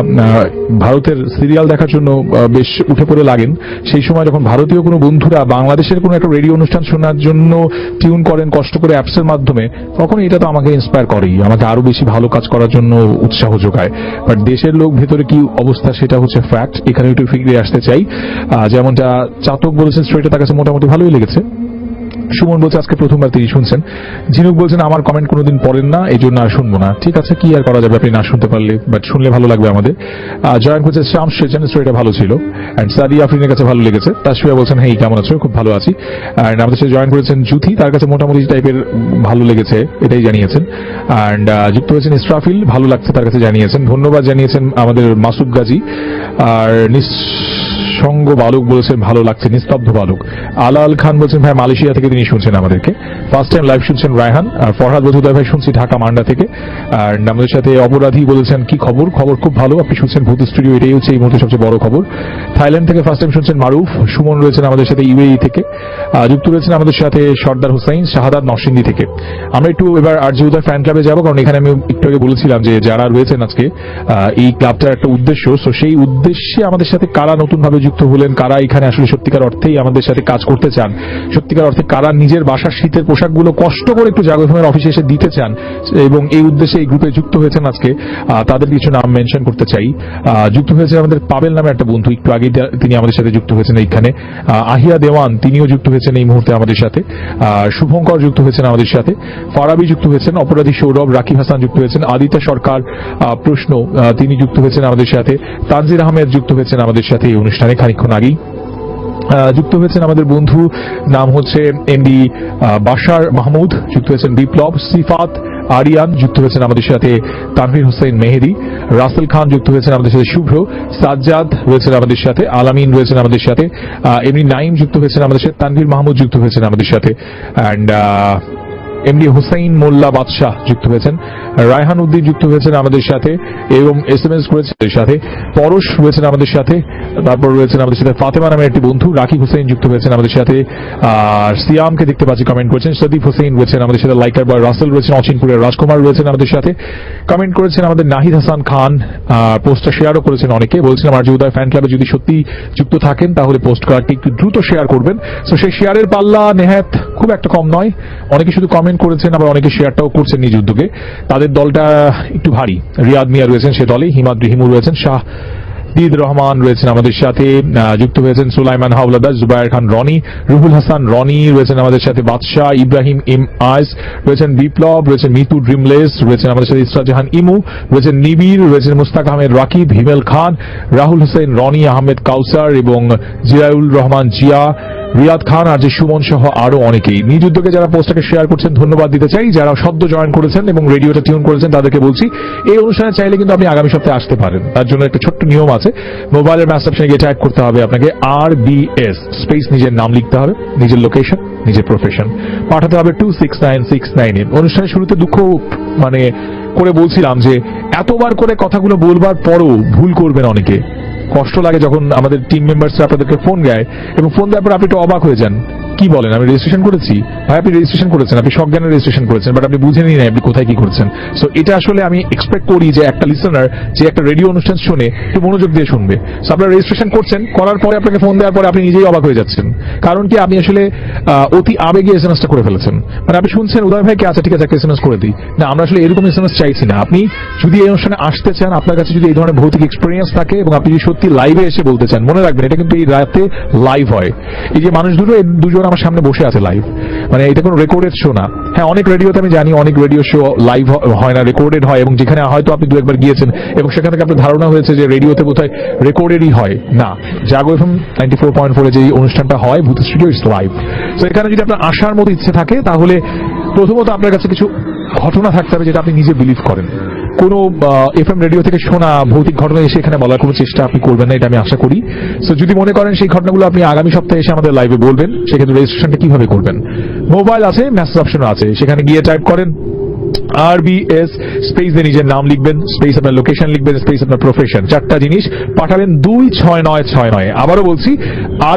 ভারতের সিরিয়াল দেখার জন্য বেশ উঠে পড়ে লাগেন, সেই সময় যখন ভারতীয় কোনো বন্ধুরা বাংলাদেশের কোনো একটা রেডিও অনুষ্ঠান শোনার জন্য টিউন করেন কষ্ট করে অ্যাপসের মাধ্যমে, তখন এটা তো আমাকে ইন্সপায়ার করেই, আমাকে আরো বেশি ভালো কাজ করার জন্য উৎসাহ যোগায়। বাট দেশের লোক ভেতরে কি অবস্থা সেটা হচ্ছে ফ্যাক্ট। এখানে একটু ফিরে আসতে চাই, যেমনটা চাতক বলেছেন স্টোরিটা তার কাছে মোটামুটি ভালোই লেগেছে। সুমন বলছে আজকে প্রথমবার তিনি শুনছেন। ঝিনুক বলছেন আমার কমেন্ট কোনোদিন পড়েন না, এই জন্য আর শুনবো না। ঠিক আছে, কি আর করা যাবে, আপনি না শুনতে পারলে, বাট শুনলে ভালো লাগবে আমাদের। জয়েন করছে শাম সেজানের স্টোরিটা ভালো ছিল, অ্যান্ড সাদি আফরিনের কাছে ভালো লেগেছে। তাসফিয়া বলছেন হ্যাঁ কেমন আছো, খুব ভালো আছি। অ্যান্ড আমাদের সাথে জয়েন করেছেন জুথি, তার কাছে মোটামুটি টাইপের ভালো লেগেছে এটাই জানিয়েছেন। অ্যান্ড যুক্ত হয়েছেন ইসরাফিল, ভালো লাগছে তার কাছে জানিয়েছেন। ধন্যবাদ জানিয়েছেন আমাদের মাসুদ গাজী। আর সঙ্গ বালক বলেছেন ভালো লাগছে, নিস্তব্ধ বালক। আলাল খান বলছেন ভাই মালয়েশিয়া থেকে তিনি শুনছেন আমাদেরকে, ফার্স্ট টাইম লাইভ শুনছেন রায়হান। আর ফরহাদ বলছেন ভাই শুনছি ঢাকা মান্ডা থেকে। আর আমাদের সাথে অপরাধী বলেছেন কি খবর, খবর খুব ভালো, আপনি শুনছেন ভূত স্টুডিও, এটাই হচ্ছে এই মুহূর্তে সবচেয়ে বড় খবর। থাইল্যান্ড থেকে ফার্স্ট টাইম শুনছেন মারুফ। সুমন রয়েছেন আমাদের সাথে ইউএই থেকে। যুক্ত রয়েছেন আমাদের সাথে সর্দার হুসাইন শাহাদাত নরসিংদী থেকে। আমরা একটু এবার আরজি উদয় ফ্যান ক্লাবে যাবো, কারণ এখানে আমি একটু আগে বলেছিলাম যে যারা রয়েছেন আজকে এই ক্লাবটার একটা উদ্দেশ্য, তো সেই উদ্দেশ্যে আমাদের সাথে কারা নতুন ভাবে যুক্ত হলেন, কারা এখানে আসলে সত্যিকার অর্থেই আমাদের সাথে কাজ করতে চান, সত্যিকার অর্থে কারা নিজের বাসার শীতের পোশাকগুলো কষ্ট করে একটু জাগরণের অফিসে এসে দিতে চান এবং এই উদ্দেশ্যে এই গ্রুপে যুক্ত হয়েছেন আজকে, তাদের কিছু নাম মেনশন করতে চাই। যুক্ত হয়েছে আমাদের পাবেল নামে একটা বন্ধু, একটু আগে তিনি আমাদের সাথে যুক্ত হয়েছেন এইখানে। আহিয়া দেওয়ান তিনিও যুক্ত হয়েছেন এই মুহূর্তে আমাদের সাথে। শুভঙ্কর যুক্ত হয়েছেন আমাদের সাথে। ফারাবি যুক্ত হয়েছেন, অপরাধী সৌরভ, রাকিব হাসান যুক্ত হয়েছেন, আদিত্য সরকার প্রশ্ন তিনি যুক্ত হয়েছেন আমাদের সাথে, তানজির আহমেদ যুক্ত হয়েছেন আমাদের সাথে এই অনুষ্ঠানে খানিকক্ষণ আগেই। যুক্ত হয়েছেন আমাদের বন্ধু নাম হচ্ছে এমডি বাশার মাহমুদ, যুক্ত হয়েছেন বিপ্লব, সিফাত আরিয়ান যুক্ত হয়েছেন আমাদের সাথে, তানভীর হোসেন মেহেদি, রাসেল খান যুক্ত হয়েছেন আমাদের সাথে, শুভ্র, সাজ্জাদ রয়েছেন আমাদের সাথে, আলামিন রয়েছেন আমাদের সাথে, এমনি নাইম যুক্ত হয়েছেন আমাদের সাথে, তানভীর মাহমুদ যুক্ত হয়েছেন আমাদের সাথে, অ্যান্ড এমডি হুসাইন মোল্লা বাদশাহ যুক্ত হয়েছেন, রায়হান উদ্দিন যুক্ত হয়েছেন আমাদের সাথে এবং এসএমএস করেছেন আমাদের সাথে, পরশ রয়েছেন আমাদের সাথে, তারপর রয়েছেন আমাদের সাথে ফাতেমা নামের একটি বন্ধু, রাকিব হোসেন যুক্ত হয়েছেন আমাদের সাথে, আর সিয়ামকে দেখতে পাচ্ছি কমেন্ট করেছেন, সদীপ হোসেন রয়েছেন আমাদের সাথে, লাইকার বয় রাসেল রয়েছেন, অচিনপুরের রাজকুমার রয়েছেন আমাদের সাথে, কমেন্ট করেছেন আমাদের নাহিদ হাসান খান, পোস্টটা শেয়ারও করেছেন অনেকে। বলছিলাম আরজি উদয় ফ্যান ক্লাবে যদি সত্যি যুক্ত থাকেন তাহলে পোস্ট কার্ডটি একটু দ্রুত শেয়ার করবেন। তো সেই শেয়ারের পাল্লা নেহাত খুব একটা কম নয়, অনেকে শুধু কমেন্ট করেছেন আবার অনেকে শেয়ারটাও করছেন নিজ উদ্যোগে। তাদের দলটা একটু ভারী, রিয়াদ মিয়া রয়েছেন সে দলে, হিমাদ্রি হিমু রয়েছেন, শাহদিদ রহমান রয়েছেন আমাদের সাথে, যুক্ত হয়েছেন সুলাইমান হাওলাদার, জুবায়ের খান রনি, রুহুল হাসান রনি রয়েছেন আমাদের সাথে, বাদশাহ, ইব্রাহিম এম আইস রয়েছেন, বিপ্লব রয়েছেন, মিতু ড্রিমলেস রয়েছেন আমাদের সাথে, ইসরা জাহান ইমু রয়েছেন, নিবির রয়েছেন, মুস্তাক আহমেদ রাকিব, হিমেল খান, রাহুল হোসেন রনি, আহমেদ কাউসার এবং জিয়াউল রহমান জিয়া, রিয়াদ খান আর যে সুমন সহ আরো অনেকেই নিজ উদ্যোগে যারা পোস্টটাকে শেয়ার করছেন ধন্যবাদ দিতে চাই। যারা সদ্য জয়েন করেছেন এবং রেডিওটা টিউন করেছেন তাদেরকে বলছি এই অনুষ্ঠানে চাইলে কিন্তু আপনি আগামী সপ্তাহে আসতে পারেন। তার জন্য একটা ছোট্ট নিয়ম আছে, মোবাইলের ম্যাচ অপশনে গিয়ে টাইপ করতে হবে আপনাকে RBS স্পেস নিজের নাম লিখতে হবে, নিজের লোকেশন, নিজের প্রফেশন, পাঠাতে হবে 26969। অনুষ্ঠানের শুরুতে দুঃখ করে বলছিলাম যে এতবার করে কথাগুলো বলবার পরও ভুল করবেন অনেকে, কষ্ট লাগে যখন আমাদের টিম মেম্বার্সরা আপনাদেরকে ফোন দেয় এবং ফোন দেওয়ার পর আপনি একটু অবাক হয়ে যান, কি বলেন, আমি রেজিস্ট্রেশন করেছি? ভাই আপনি রেজিস্ট্রেশন করেছেন, আপনি সজ্ঞানে রেজিস্ট্রেশন করেছেন, বাট আপনি বুঝেনই না আপনি কোথায় কি করছেন। সো এটা আসলে আমি এক্সপেক্ট করি যে একটা লিসেনার যে একটা রেডিও অনুষ্ঠান শুনে একটু মনোযোগ দিয়ে শুনবে। সো আপনারা রেজিস্ট্রেশন করছেন, করার পরে আপনাকে ফোন দেওয়ার পরে আপনি নিজেই অবাক হয়ে যাচ্ছেন। কারণ কি, আপনি আসলে অতি আবেগে এসএমএসটা করে ফেলেছেন। মানে আপনি শুনছেন উদয় ভাইকে, আচ্ছা ঠিক আছে একটা এসএমএস করে দিই। না, আমরা আসলে এরকম এসএমএস চাইছি না। আপনি যদি এই অনুষ্ঠানে আসতে চান, আপনার কাছে যদি এই ধরনের ভৌতিক এক্সপিরিয়েন্স থাকে এবং আপনি যদি সত্যি লাইভে এসে বলতে চান, মনে রাখবেন এটা কিন্তু এই রাতে লাইভ হয়। এই যে মানুষ দুজন আমার সামনে বসে আছে লাইভ, মানে এটা কোনো রেকর্ডেড শো না। হ্যাঁ, অনেক রেডিওতে আমি জানি অনেক রেডিও শো লাইভ হয় না, রেকর্ডেড হয়, এবং যেখানে হয়তো আপনি দু একবার গিয়েছেন এবং সেখান থেকে আপনার ধারণা হয়েছে যে রেডিওতে বোধহয় রেকর্ডেডই হয়। না, জাগো এফএম 94.4 যে অনুষ্ঠানটা হয় ভূত স্টুডিও, ইটস লাইভ। তো এখানে যদি আপনার আসার মতো ইচ্ছে থাকে তাহলে প্রথমত আপনার কাছে কিছু ঘটনা থাকতে হবে যেটা আপনি নিজে বিলিভ করেন। কোনো এফএম রেডিও থেকে শোনা ভৌতিক ঘটনা এসে এখানে বলার কোনো চেষ্টা আপনি করবেন না, এটা আমি আশা করি। সো যদি মনে করেন সেই ঘটনাগুলো আপনি আগামী সপ্তাহে এসে আমাদের লাইভে বলবেন, সেক্ষেত্রে রেজিস্ট্রেশনটা কিভাবে করবেন? মোবাইল আছে, মেসেজ অপশন আছে, সেখানে গিয়ে টাইপ করেন RBS স্পেস দিয়ে নিজের নাম লিখবেন, স্পেস আপনার লোকেশন লিখবেন, স্পেস আপনার প্রফেশন, চারটা জিনিস পাঠাবেন 26969। আবারও বলছি,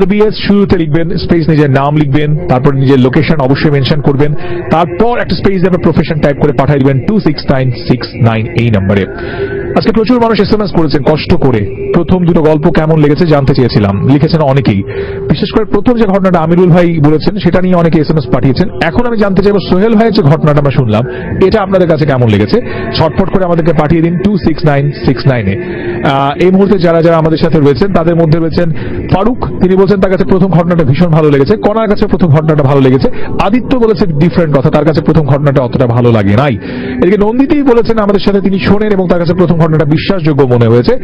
RBS শুরুতে লিখবেন, স্পেস নিজের নাম লিখবেন, তারপর নিজের লোকেশন অবশ্যই মেনশন করবেন, তারপর একটা স্পেস দিয়ে আপনার প্রফেশন টাইপ করে পাঠিয়ে দিবেন 26969 এই নম্বরে। আজকে প্রচুর মানুষ এসএমএস করেছেন কষ্ট করে। প্রথম দুটো গল্প কেমন লেগেছে জানতে চেয়েছিলাম, লিখেছেন অনেকেই। বিশেষ করে প্রথম যে ঘটনাটা আমিরুল ভাই বলেছেন সেটা নিয়ে অনেকে এসএমএস পাঠিয়েছেন। এখন আমি জানতে চাইবো সোহেল ভাইয়ের যে ঘটনাটা আমরা শুনলাম এটা আপনাদের কাছে কেমন লেগেছে। ছটফট করে আমাদেরকে পাঠিয়ে দিন 26969-এ। এই মুহূর্তে যারা যারা আমাদের সাথে রয়েছেন তাদের মধ্যে রয়েছেন ফারুক, তিনি বলছেন তার কাছে প্রথম ঘটনাটা ভীষণ ভালো লেগেছে। কনার কাছে প্রথম ঘটনাটা ভালো লেগেছে। আদিত্য বলেছে ডিফারেন্ট কথা, তার কাছে প্রথম ঘটনাটা অতটা ভালো লাগে নাই। এদিকে নন্দিতি বলেছেন আমাদের সাথে তিনি শোনেন এবং তার কাছে প্রথম ঘটনাটা বিশ্বাসযোগ্য মনে হয়েছে।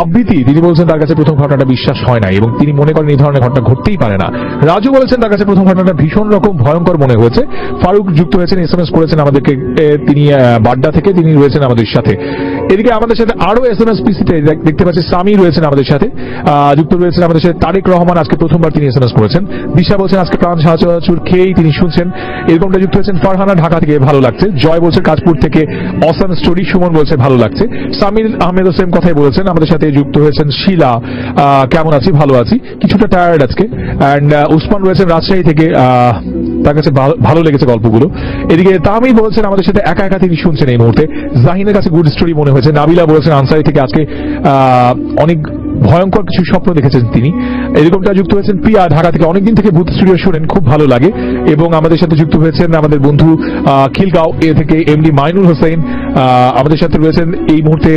আবৃত্তি তিনি বলছেন তার কাছে প্রথম ঘটনাটা বিশ্বাস হয় না এবং তিনি মনে করেন এই ধরনের ঘটনা ঘটতেই পারে না। রাজু বলেছেন তার কাছে প্রথম ঘটনাটা ভীষণ রকম ভয়ঙ্কর মনে হয়েছে। ফারুক যুক্ত হয়েছেন, এসএমএস করেছেন আমাদেরকে, তিনি বাড্ডা থেকে, তিনি রয়েছেন আমাদের সাথে। এদিকে আমাদের সাথে আরো এসএমএস পিসিতে দেখতে পাচ্ছি সামি রয়েছেন আমাদের সাথে, যুক্ত রয়েছেন আমাদের সাথে তারেক রহমান, আজকে প্রথমবার তিনি এসএমএস করেছেন। দিশা বলছেন আজকে প্রাণ সাহায্য খেয়েই তিনি শুনছেন, এরকমটা যুক্ত হয়েছেন। ফারহানা ঢাকা থেকে ভালো লাগছে। জয় বলছে কাজপুর থেকে অসাম স্টোরি। সুমন বলছে ভালো লাগছে। সামির আহমেদ হোসেন কথাই বলেছেন। আমাদের সাথে যুক্ত হয়েছেন শিলা, কেমন আছি, ভালো আছি, কিছুটা টায়ার্ড আজকে। অ্যান্ড উসমান রয়েছেন রাজশাহী থেকে, তার কাছে ভালো লেগেছে গল্পগুলো। এদিকে তামিম বলছেন আমাদের সাথে একা একা তিনি শুনছেন এই মুহূর্তে। জাহিনের কাছে গুড স্টোরি মনে হয়েছে। নাবিলা বলেছেন আনসারি থেকে আজকে অনেক ভয়ঙ্কর কিছু স্বপ্ন দেখেছেন তিনি। এরকমটা যুক্ত হয়েছেন প্রিয়া ঢাকা থেকে, অনেকদিন থেকে ভূত স্টুডিও শুনেন, খুব ভালো লাগে। এবং আমাদের সাথে যুক্ত হয়েছেন আমাদের বন্ধু খিলগাঁও এ থেকে এমডি মাইনুল হোসেন, আমাদের সাথে রয়েছেন এই মুহূর্তে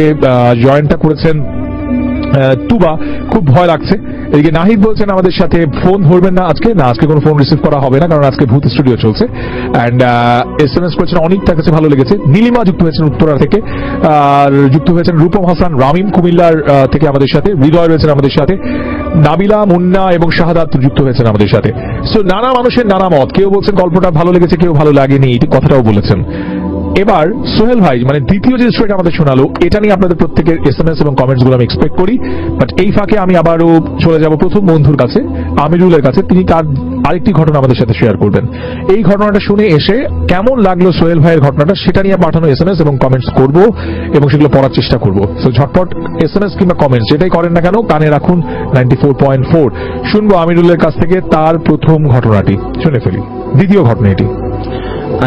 জয়েন্টটা করেছেন তুবা, খুব ভয় লাগছে। এদিকে নাহিদ বলছেন আমাদের সাথে ফোন ধরবেন না আজকে, না আজকে কোনো ফোন রিসিভ করা হবে না কারণ আজকে ভূত স্টুডিও চলছে। অ্যান্ড এসএমএস করেছেন অনেক, তার কাছে ভালো লেগেছে। নীলিমা যুক্ত হয়েছেন উত্তরা থেকে, আর যুক্ত হয়েছেন রূপম হাসান রামিম কুমিল্লার থেকে আমাদের সাথে। হৃদয় রয়েছেন আমাদের সাথে। নাবিলা, মুন্না এবং শাহাদাত যুক্ত হয়েছেন আমাদের সাথে। সো নানা মানুষের নানা মত, কেউ বলছেন গল্পটা ভালো লেগেছে, কেউ ভালো লাগেনি, এই কথাটাও বলেছেন। এবার সোহেল ভাই মানে দ্বিতীয় যে স্টোরিটা আমাদের শোনালো, এটা নিয়ে আপনাদের প্রত্যেকের এসএমএস এবং কমেন্টস গুলো আমি এক্সপেক্ট করি। বাট এই ফাঁকে আমি আবারও চলে যাব প্রথম বন্ধুর কাছে, আমিরুলের কাছে। তিনি তার আরেকটি ঘটনা আমাদের সাথে শেয়ার করবেন। এই ঘটনাটা শুনে এসে কেমন লাগলো সোহেল ভাইয়ের ঘটনাটা, সেটা নিয়ে পাঠানো এসএমএস এবং কমেন্টস করব এবং সেগুলো পড়ার চেষ্টা করব। সো ঝটপট এসএমএস কিংবা কমেন্টস যেটাই করেন না কেন কানে রাখুন 94.4। শুনবো আমিরুলের কাছ থেকে তার প্রথম ঘটনাটি, শুনে ফেলি দ্বিতীয় ঘটনা এটি।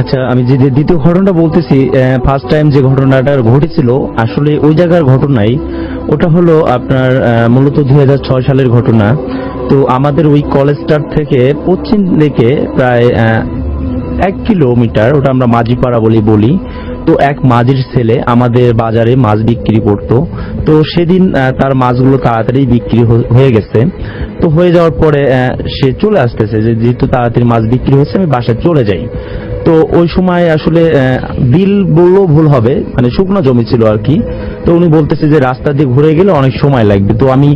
আচ্ছা, আমি যে দ্বিতীয় ঘটনাটা বলতেছি, ফার্স্ট টাইম যে ঘটনাটা ঘটেছিল আসলে ওই জায়গার ঘটনাই। ওটা হলো আপনার মূলত 2006 সালের ঘটনা। তো আমাদের ওই কলেজটার থেকে পশ্চিম দিকে প্রায় 1 কিলোমিটার, ওটা আমরা মাঝিপাড়া বলি। তো এক মাঝির ছেলে আমাদের বাজারে মাছ বিক্রি করতো। তো সেদিন তার মাছগুলো তাড়াতাড়ি বিক্রি হয়ে গেছে। তো হয়ে যাওয়ার পরে সে চলে আসতেছে যে যেহেতু তাড়াতাড়ি মাছ বিক্রি হয়েছে আমি বাসায় চলে যাই। তো ওই সময় আসলে বিল বললেও ভুল হবে, মানে শুকনো জমি ছিল আর কি। তো উনি বলতেছে যে রাস্তা দিয়ে ঘুরে গেলে অনেক সময় লাগবে। তো আমি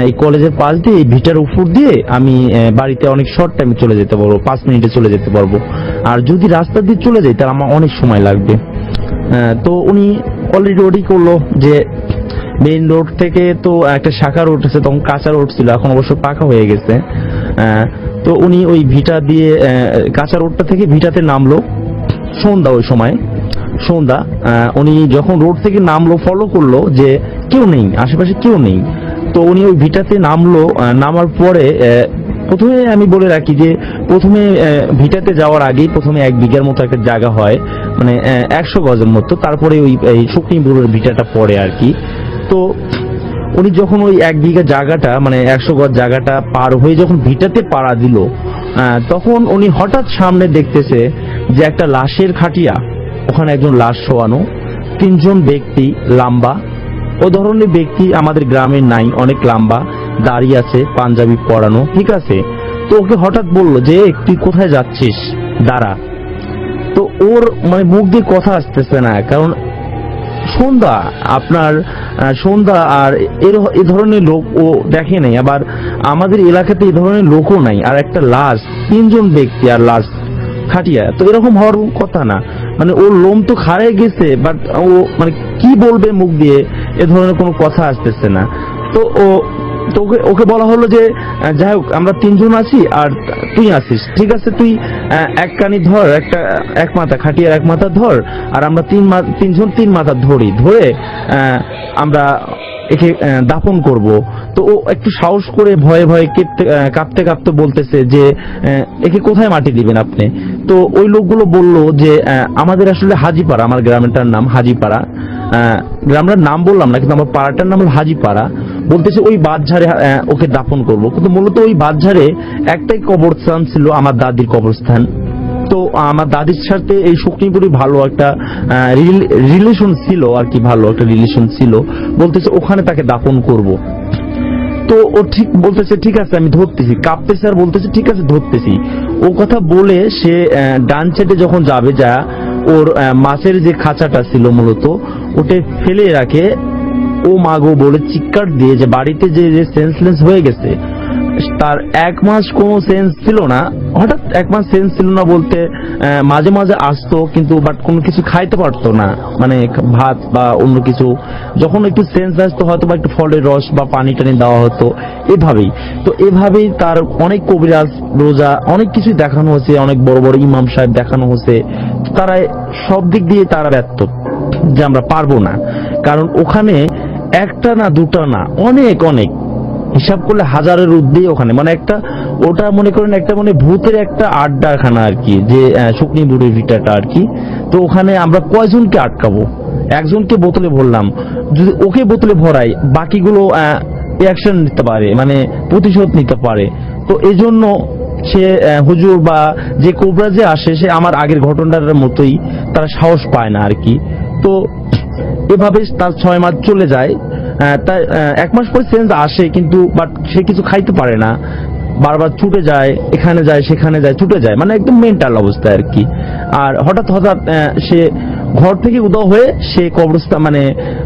এই কলেজের পাশ দিয়ে এই ভিটার উপর দিয়ে আমি বাড়িতে অনেক শর্ট টাইমে চলে যেতে পারবো, 5 মিনিটে চলে যেতে পারবো। আর যদি রাস্তা দিয়ে চলে যাই তাহলে আমার অনেক সময় লাগবে। তো উনি অলরেডি ওডি করলো যে মেইন রোড থেকে তো একটা শাখা রোড আছে, তখন কাঁচা রোড ছিল, এখন অবশ্য পাকা হয়ে গেছে। তো উনি ওই ভিটা দিয়ে কাঁচা রোডটা থেকে ভিটাতে নামলো সন্ধ্যা, ওই সময় সন্ধ্যা। উনি যখন রোড থেকে নামলো ফলো করলো যে কেউ নেই, আশেপাশে কেউ নেই। তো উনি ওই ভিটাতে নামলো, নামার পরে প্রথমে আমি বলে রাখি যে প্রথমে ভিটাতে যাওয়ার আগেই প্রথমে 1 বিঘার মতো একটা জায়গা হয়, মানে 100 গজের মতো, তারপরে ওই শুকনি বুড়োর ভিটাটা পড়ে আর কি। তো উনি যখন ওই 1 বিঘা জায়গাটা মানে 100 গজ জায়গাটা পার হয়ে যখন ভিটাতে পাড়া দিল, তখন উনি হঠাৎ সামনে দেখতেছে যে একটা লাশের খাটিয়া, ওখানে একজন লাশ শোয়ানো, 3 জন ব্যক্তি লম্বা, ও ধরনের ব্যক্তি আমাদের গ্রামে নাই, অনেক লম্বা, দাঁড়িয়ে আছে, পাঞ্জাবি পরানো, ঠিক আছে। তো ওকে হঠাৎ বললো যে তুই কোথায় যাচ্ছিস, দাঁড়া। তো ওর মানে মুখ দিয়ে কথা আসতেছে না, কারণ সন্ধ্যা, আপনার সন্ধ্যা, আর এ ধরনের লোক ও দেখে নাই, আবার আমাদের এলাকাতে এই ধরনের লোকও নাই, আর একটা লাশ, 3 জন ব্যক্তি আর লাশ খাটিয়া, তো এরকম হওয়ার কথা না। মানে ওর লোম তো খাড়ে গেছে, বাট ও মানে কি বলবে মুখ দিয়ে, এ ধরনের কোনো কথা আসতেছে না। তো তো ওকে বলা হলো যে যাই হোক আমরা 3 জন আছি আর তুই আছিস, ঠিক আছে, তুই এক কানি ধর, এক মাথা খাটিয়ার এক মাথা ধর, আর আমরা 3 জন 3 মাথা ধরে আমরা একে দাফন করব। তো ও একটু সাহস করে ভয়ে ভয়ে কাঁপতে কাঁপতে বলতেছে যে একে কোথায় মাটি দিবেন আপনি? তো ওই লোকগুলো বলল যে আমাদের আসলে হাজিপাড়া, আমার গ্রামটার নাম হাজিপাড়া, গ্রামটার নাম বললাম না, কিন্তু আমার পাড়াটার নাম হলো হাজিপাড়া। বলতেছে ওই বাঁধঝাড়ে ওকে দাফন করব, কিন্তু মূলত ওই বাঁধঝাড়ে একটাই কবরস্থান ছিল, আমার দাদির কবরস্থান। তো আমার দাদির সাথে এই শুকনিপুরি ভালো একটা রিলেশন ছিল আর কি, ভালো একটা রিলেশন ছিল। বলতেছে ওখানে তাকে দাফন করব। তো ও ঠিক বলতেছে ঠিক আছে আমি ধরতেছি, কাঁপতেছে আর বলতেছে ঠিক আছে ধরতেছি। ও কথা বলে সে ডান সাইডে যখন যাবে, যা ওর মাছের যে খাঁচাটা ছিল মূলত ওটা ফেলে রাখে, ও মাগো বলে চিৎকার দিয়ে যে বাড়িতে যে সেন্সলেস হয়ে গেছে, তার 1 মাস কোনো সেন্স ছিল না। হঠাৎ 1 মাস সেন্স ছিল না বলতে মাঝে মাঝে আসতো, কিন্তু বাট কোনো কিছু খাইতে পারতো না, মানে ভাত বা অন্য কিছু। যখন একটু সেন্স আসতো হয়তো বা একটু ফলের রস বা পানি টানি দেওয়া হতো, এভাবেই। তো এভাবেই তার অনেক কবিরাজ, রোজা, অনেক কিছু দেখানো হচ্ছে, অনেক বড় বড় ইমাম সাহেব দেখানো হচ্ছে, তারা সব দিক দিয়ে তারা ব্যর্থ যে আমরা পারবো না। কারণ ওখানে একটা না দুটা না, অনেক অনেক, হিসাব করলে হাজারের ঊর্ধ্বে ওখানে, মানে একটা ওটা মনে করেন একটা মানে ভূতের একটা আড্ডাখানা আর কি, যে শুকনি বুড়ির ভিটাটা আর কি। তো ওখানে আমরা কয়জনকে আটকাবো? একজনকে বোতলে ভরলাম, যদি ওকে বোতলে ভরাই বাকিগুলো অ্যাকশন নিতে পারে, মানে প্রতিশোধ নিতে পারে। তো এই জন্য সে হুজুর বা যে কোবরা যে আসে, সে আমার আগের ঘটনাটার মতোই তারা সাহস পায় না আর কি। তো এভাবে তার 6 মাস চলে যায়। তাই 1 মাস পরে সেন্স আসে, কিন্তু বাট সে কিছু খাইতে পারে না, বারবার ছুটে যায়, এখানে যায় সেখানে যায়, ছুটে যায়, মানে একদম মেন্টাল অবস্থা আর কি। আর হঠাৎ হঠাৎ সে ঘর থেকে উধাও হয়ে সে কবরস্থান, মানে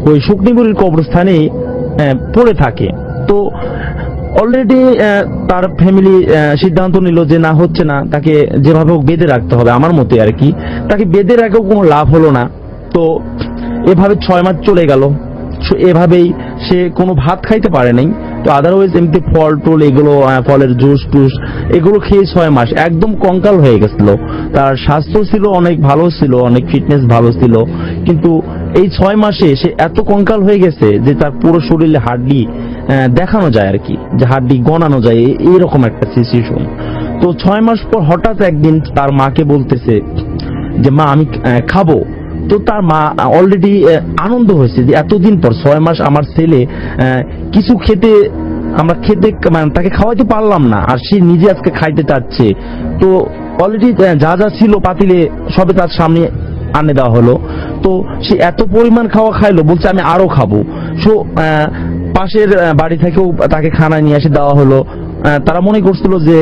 ওই শুকনিপুরির কবরস্থানেই পড়ে থাকে। তো অলরেডি তার ফ্যামিলি সিদ্ধান্ত নিল যে না, হচ্ছে না, তাকে যেভাবে হোক বেঁধে রাখতে হবে, আমার মতে আর কি। তাকে বেঁধে রাখেও কোনো লাভ হলো না। তো এভাবে 6 মাস চলে গেল, এভাবেই সে কোনো ভাত খাইতে পারে নাই। তো আদারওয়াইজ এমনি ফল টল এগুলো, ফলের জুস টুস এগুলো খেয়ে 6 মাস একদম কঙ্কাল হয়ে গেছিল। তার স্বাস্থ্য ছিল অনেক ভালো ছিল, অনেক ফিটনেস ভালো ছিল, কিন্তু এই 6 মাসে সে এত কঙ্কাল হয়ে গেছে যে তার পুরো শরীরে হাড্ডি দেখানো যায় আর কি, যে হাড্ডি গণানো যায়, এইরকম একটা সিচুয়েশন। তো 6 মাস পর হঠাৎ একদিন তার মাকে বলতেছে যে মা আমি খাবো। তো তার মা অলরেডি আনন্দ হয়েছে যে এতদিন পর 6 মাস আমার ছেলে কিছু খেতে, আমরা খেতে মানে তাকে খাওয়াইতে পারলাম না, আর সে নিজে আজকে খাইতে চাচ্ছে। তো অলরেডি যা যা ছিল পাতিলে সবে তার সামনে আনে দেওয়া হলো। তো সে এত পরিমাণ খাওয়া খাইলো, বলছে আমি আরো খাবো। সো পাশের বাড়ি থেকেও তাকে খানা নিয়ে এসে দেওয়া হলো। তারা মনে করছিল যে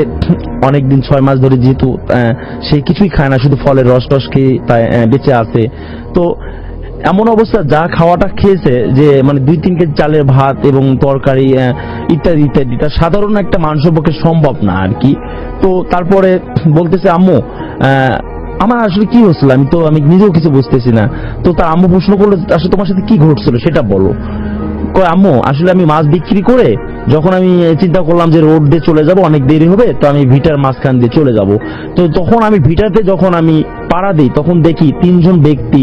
অনেকদিন 6 মাস ধরে যেহেতু সে কিছুই খায় না, শুধু ফলের রস রস খেয়ে বেঁচে আছে। তো এমন অবস্থা যা খাওয়াটা খেয়েছে যে মানে 2-3 কেজি চালের ভাত এবং তরকারি ইত্যাদি ইত্যাদি, তা সাধারণ একটা মানুষের পক্ষে সম্ভব না আর কি। তো তারপরে বলতেছে আম্মু আমার আসলে কি হচ্ছিল, আমি নিজেও কিছু বুঝতেছি না। তো তার আম্মু প্রশ্ন করলো আসলে তোমার সাথে কি ঘটছিল সেটা বলো। কয় আম্মু আসলে আমি মাছ বিক্রি করে যখন আমি চিন্তা করলাম যে রোড দিয়ে চলে যাব, অনেক দেরি হবে, তো আমি ভিটার মাঝখান দিয়ে চলে যাব। তো তখন আমি ভিটাতে যখন আমি পাড়া দিই, তখন দেখি 3 জন ব্যক্তি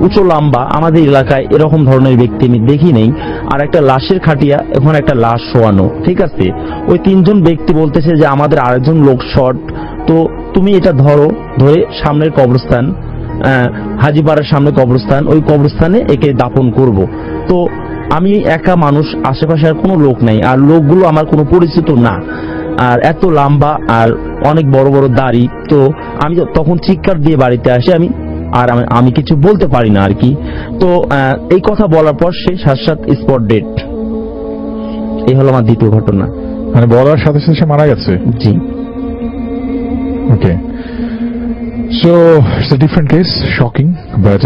উঁচু লম্বা, আমাদের এলাকায় এরকম ধরনের ব্যক্তি আমি দেখি নেই। আর একটা লাশের খাটিয়া, এখন একটা লাশ শোয়ানো, ঠিক আছে। ওই 3 জন ব্যক্তি বলতেছে যে আমাদের আরেকজন লোক শর্ট, তো তুমি এটা ধরে সামনের কবরস্থান, হাজিপাড়ার সামনে কবরস্থান, ওই কবরস্থানে একে দাফন করব। তো আমি একা মানুষ, আশেপাশে আর কোনো লোক নাই, আর লোকগুলো আমার কোনো পরিচিত না, আর এত লম্বা আর অনেক বড় বড় দাড়ি। তো আমি তখন চিৎকার দিয়ে বাড়িতে আসি, আমি কিছু বলতে পারি না আর কি। তো এই কথা বলার পর সে সাক্ষাৎ স্পট ডেট। এই হলো আমার দ্বিতীয় ঘটনা। মানে বলার সাথে সাথে সে মারা গেছে? জি। Okay, so it's a different case, shocking, but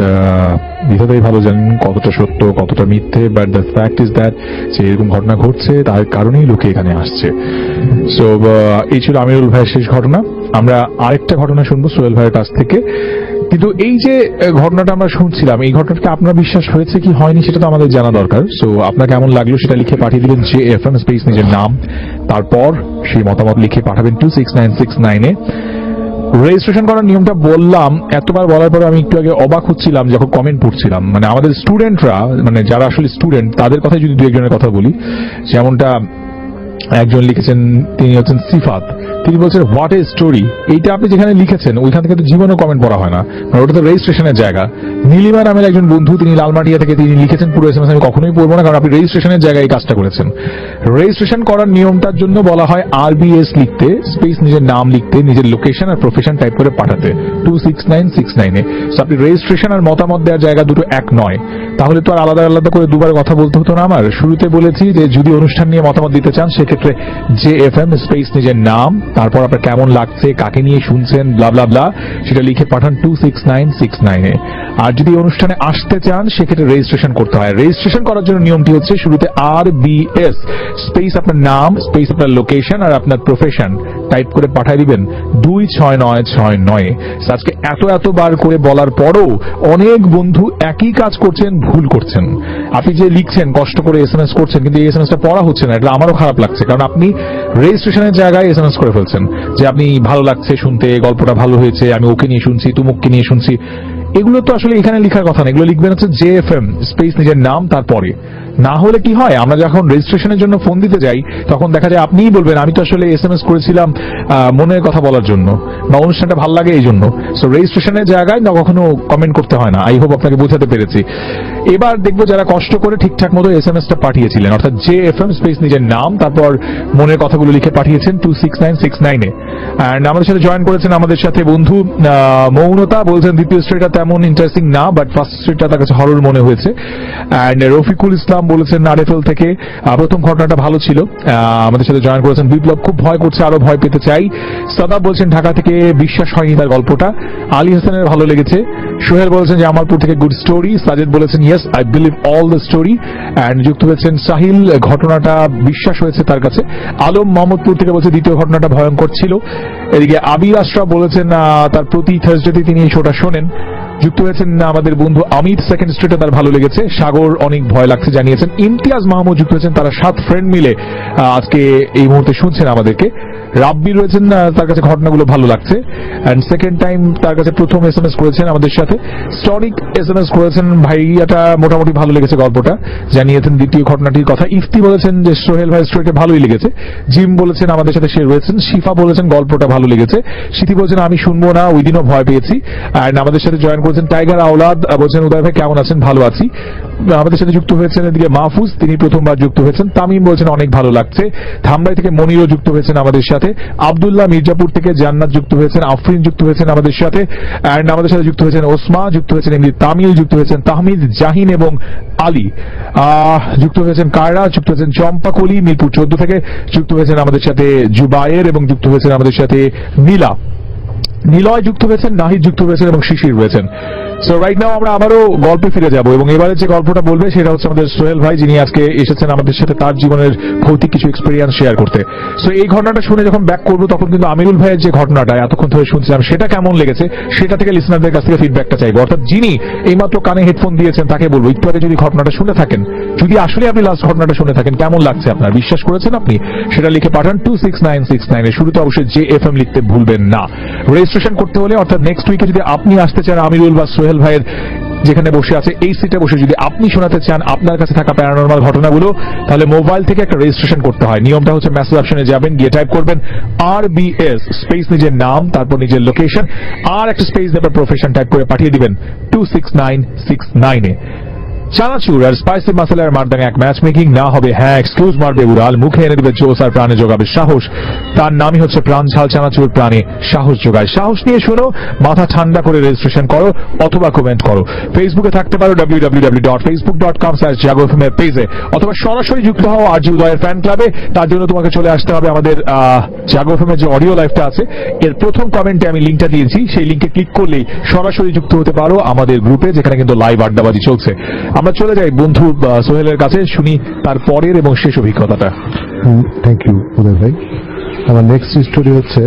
বিধাতাই ভালো জানেন কতটা সত্য কতটা মিথ্যে। But the fact is that যে এরকম ঘটনা ঘটছে, তার কারণেই লোকে এখানে আসছে। সো এই ছিল আমিরুল ভাইয়ের শেষ ঘটনা। আমরা আরেকটা ঘটনা শুনবো সোহেল ভাইয়ের কাছ থেকে। কিন্তু এই যে ঘটনাটা আমরা শুনছিলাম, এই ঘটনাটা আপনার বিশ্বাস হয়েছে কি হয়নি সেটা তো আমাদের জানা দরকার। সো আপনার কেমন লাগলো সেটা লিখে পাঠিয়ে দিবেন JFM স্পেস নিজের নাম, তারপর সেই মতামত লিখে পাঠাবেন 26969 এ। রেজিস্ট্রেশন করার নিয়মটা বললাম, এতবার বলার পরে আমি একটু আগে অবাক হচ্ছিলাম যখন কমেন্ট পড়ছিলাম। মানে আমাদের স্টুডেন্টরা, মানে যারা আসলে স্টুডেন্ট, তাদের কথাই যদি দু একজনের কথা বলি, যেমনটা একজন লিখেছেন, তিনি হচ্ছেন সিফাত। তিনি বলছেন হোয়াট এ স্টোরি। এইটা আপনি যেখানে লিখেছেন ওইখান থেকে তো জীবনেও কমেন্ট পড়া হয় না, ওটা তো রেজিস্ট্রেশনের জায়গা। নীলিমা নামের একজন বন্ধু, তিনি লালমাটিয়া থেকে, তিনি লিখেছেন পুরো SMS আমি কখনোই পড়বো না, কারণ আপনি রেজিস্ট্রেশনের জায়গায় এই কাজটা করেছেন। রেজিস্ট্রেশন করার নিয়মটার জন্য বলা হয় RBS লিখতে, স্পেস নিজের নাম লিখতে, নিজের লোকেশন আর প্রফেশন টাইপ করে পাঠাতে 26969 এ। আপনি রেজিস্ট্রেশন আর মতামত দেওয়ার জায়গা দুটো এক নয়, তাহলে তো আর আলাদা আলাদা করে দুবার কথা বলতে হতো না। আমার শুরুতে বলেছি যে যদি অনুষ্ঠান নিয়ে মতামত দিতে চান সেক্ষেত্রে JFM স্পেস নিজের নাম, তারপর আপনার কেমন লাগছে, কাকে নিয়ে শুনছেন, ব্লা ব্লা ব্লা, সেটা লিখে পাঠান 26969 এ। আর যদি অনুষ্ঠানে আসতে চান সেক্ষেত্রে রেজিস্ট্রেশন করতে হয়। রেজিস্ট্রেশন করার জন্য নিয়মটি হচ্ছে শুরুতে RBS স্পেস আপনার নাম, স্পেস আপনার লোকেশন আর আপনার প্রফেশন টাইপ করে পাঠিয়ে দিবেন 26969 এ। আজকে এতবার করে বলার পরও অনেক বন্ধু একই কাজ করছেন, ভুল করছেন। আপনি যে লিখছেন, কষ্ট করে SMS করছেন, কিন্তু এই SMSটা পড়া হচ্ছে না, এটা আমারও খারাপ লাগছে, কারণ আপনি রেজিস্ট্রেশনের জায়গায় SMS করে ফেলছেন যে আপনি ভালো লাগছে শুনতে, গল্পটা ভালো হয়েছে, আমি ওকে নিয়ে শুনছি, তুমুককে নিয়ে শুনছি। এগুলো তো আসলে এখানে লেখার কথা না, এগুলো লিখবেন হচ্ছে JFM স্পেস নিজের নাম তারপরে। না হলে কি হয়, আমরা যখন রেজিস্ট্রেশনের জন্য ফোন দিতে যাই তখন দেখা যায় আপনিই বলবেন আমি তো আসলে SMS করেছিলাম মনের কথা বলার জন্য, বা অনুষ্ঠানটা ভালো লাগে এই জন্য। সো রেজিস্ট্রেশনের জায়গায় না কখনো কমেন্ট করতে হয় না। আই হোপ আপনাকে বোঝাতে পেরেছি। এবার দেখবো যারা কষ্ট করে ঠিকঠাক মতো SMSটা পাঠিয়েছিলেন, অর্থাৎ JFM স্পেস নিজের নাম তারপর মনের কথাগুলো লিখে পাঠিয়েছেন 26969 এ। অ্যান্ড আমাদের সাথে জয়েন করেছেন আমাদের সাথে বন্ধু মৌনতা, বলছেন দ্বিতীয় স্টোরিটা তেমন ইন্টারেস্টিং না, বাট ফার্স্ট স্টোরিটা তার কাছে হরর মনে হয়েছে। অ্যান্ড রফিকুল ইসলাম বলেছেন RFL থেকে প্রথম ঘটনাটা ভালো ছিল। আমাদের সাথে জয়েন করেছেন বিপ্লব, খুব ভয় করছে, আরো ভয় পেতে চাই। সাদাব বলছেন ঢাকা থেকে বিশ্বাস হয়নি তার গল্পটা। আলী হাসানের ভালো লেগেছে। সোহেল বলেছেন যে জামালপুর থেকে গুড স্টোরি। সাজেদ বলেছেন yes I believe all the story. And যুক্ত হয়েছেন সাহিল, ঘটনাটা বিশ্বাস হয়েছে তার কাছে। আলম মোহাম্মদপুর থেকে বলছে দ্বিতীয় ঘটনাটা ভয়ঙ্কর ছিল। এদিকে আবির আশরাফ বলেছেন তার প্রতি থার্সডেতে তিনি এই শোটা শোনেন। যুক্ত হয়েছেন আমাদের বন্ধু অমিত, সেকেন্ড স্ট্রিটে তার ভালো লেগেছে। সাগর অনেক ভয় লাগছে জানিয়েছেন। ইমতিয়াজ মাহমুদ যুক্ত হয়েছেন, তারা 7 ফ্রেন্ড মিলে আজকে এই মুহূর্তে শুনছেন আমাদেরকে। রাব্বি রয়েছেন, তার কাছে ঘটনাগুলো ভালো লাগছে। অ্যান্ড সেকেন্ড টাইম তার কাছে প্রথম SMS করেছেন আমাদের সাথে। স্টনিক SMS করেছেন ভাইয়াটা মোটামুটি ভালো লেগেছে গল্পটা, জানিয়েছেন দ্বিতীয় ঘটনাটির কথা। ইফতি বলেছেন যে সোহেল ভাই স্টোরিটা ভালোই লেগেছে। জিম বলেছেন আমাদের সাথে সে রয়েছেন। শিফা বলেছেন গল্পটা ভালো লেগেছে। সিথি বলছেন আমি শুনবো না, ওই দিনও ভয় পেয়েছি। অ্যান্ড আমাদের সাথে জয়েন করেছেন টাইগার আওলাদ, বলছেন উদয় ভাই কেমন আছেন, ভালো আছি। আমাদের সাথে যুক্ত হয়েছেন এদিকে মাহফুজ, তিনি প্রথমবার যুক্ত হয়েছেন। তামিম বলছেন অনেক ভালো লাগছে। ধামরাই থেকে মনিরও যুক্ত হয়েছেন আমাদের সাথে। আব্দুল্লাহ মির্জাপুর থেকে জান্নাত যুক্ত হয়েছেন। আফরিন যুক্ত হয়েছেন আমাদের সাথে। অ্যান্ড আমাদের সাথে যুক্ত হয়েছেন ওসমা, যুক্ত হয়েছেন এমনি তামিল, যুক্ত হয়েছেন তাহমিদ, জাহিন এবং আলী, যুক্ত হয়েছেন কায়রা, যুক্ত হয়েছেন চম্পাকলি মিরপুর 14 থেকে, যুক্ত হয়েছেন আমাদের সাথে জুবায়ের এবং যুক্ত হয়েছেন আমাদের সাথে নীলা। নিলয় যুক্ত হয়েছেন, নাহিদ যুক্ত হয়েছেন এবং শিশির রয়েছেন। সো রাইট নাও আমরা আবারও গল্পে ফিরে যাব এবং এবারে যে গল্পটা বলবে সেটা হচ্ছে আমাদের সোহেল ভাই, যিনি আজকে এসেছেন আমাদের সাথে তার জীবনের ভৌতিক কিছু এক্সপেরিয়েন্স শেয়ার করতে। সো এই ঘটনাটা শুনে যখন ব্যাক করবো তখন কিন্তু আমিরুল ভাইয়ের যে ঘটনাটা এতক্ষণ ধরে শুনছিলাম সেটা কেমন লেগেছে সেটা থেকে লিসনারদের কাছ থেকে ফিডব্যাকটা চাইবো। অর্থাৎ যিনি এইমাত্র কানে হেডফোন দিয়েছেন তাকে বলবো একটু আগে যদি ঘটনাটা শুনে থাকেন যদি আসলে আপনি লাস্ট ঘটনাটা শুনে থাকেন, কেমন লাগছে আপনার, বিশ্বাস করেছেন আপনি, সেটা লিখে পাঠান 26969 এর শুরুতে অবশ্যই JFM লিখতে ভুলবেন না। রেজিস্ট্রেশন করতে হলে অর্থাৎ নেক্সট উইকে যদি আপনি আসতে চান আমিরুল বা সোহেল ভাইয়ের যেখানে বসে আছে এই সিটে বসে যদি আপনি শোনাতে চান আপনার কাছে থাকা প্যারানরমাল ঘটনাগুলো, তাহলে মোবাইল থেকে একটা রেজিস্ট্রেশন করতে হয়। নিয়মটা হচ্ছে মেসেজ অপশনে যাবেন, গিয়ে টাইপ করবেন RBS স্পেস নিজের নাম, তারপর নিজের লোকেশন, আর একটা স্পেস দেবার প্রফেশন টাইপ করে পাঠিয়ে দিবেন 26969 এ। চানাচুর আর স্পাইসি মশলার মারদাঙ্গে এক ম্যাচ মেকিং না হবে, হ্যাঁ এক্সকিউজ মারবে উড়াল, মুখে এনে দেবে জোস আর প্রাণে যোগাবে সাহস। তার নামই হচ্ছে প্রাণ ঝাল চানাচুর, প্রাণে সাহস যোগায়। সাহস নিয়ে শোনো, মাথা ঠান্ডা করে রেজিস্ট্রেশন করো অথবা কমেন্ট করো। ফেসবুকে থাকতে পারো www.facebook.com/জাগো FM এর পেজে, অথবা সরাসরি যুক্ত হও আরজি উদয়ের ফ্যান ক্লাবে। তার জন্য তোমাকে চলে আসতে হবে আমাদের জাগো FM এর যে অডিও লাইভটা আছে এর প্রথম কমেন্টে আমি লিঙ্কটা দিয়েছি, সেই লিঙ্কে ক্লিক করলেই সরাসরি যুক্ত হতে পারো আমাদের গ্রুপে, যেখানে কিন্তু লাইভ আড্ডাবাজি চলছে। আমরা চলে যাই বন্ধু সোহেলের কাছে, শুনি তার পরের এবং শেষ অভিজ্ঞতাটা। থ্যাংক ইউ উদয় ভাই। আমার নেক্সট স্টোরি হচ্ছে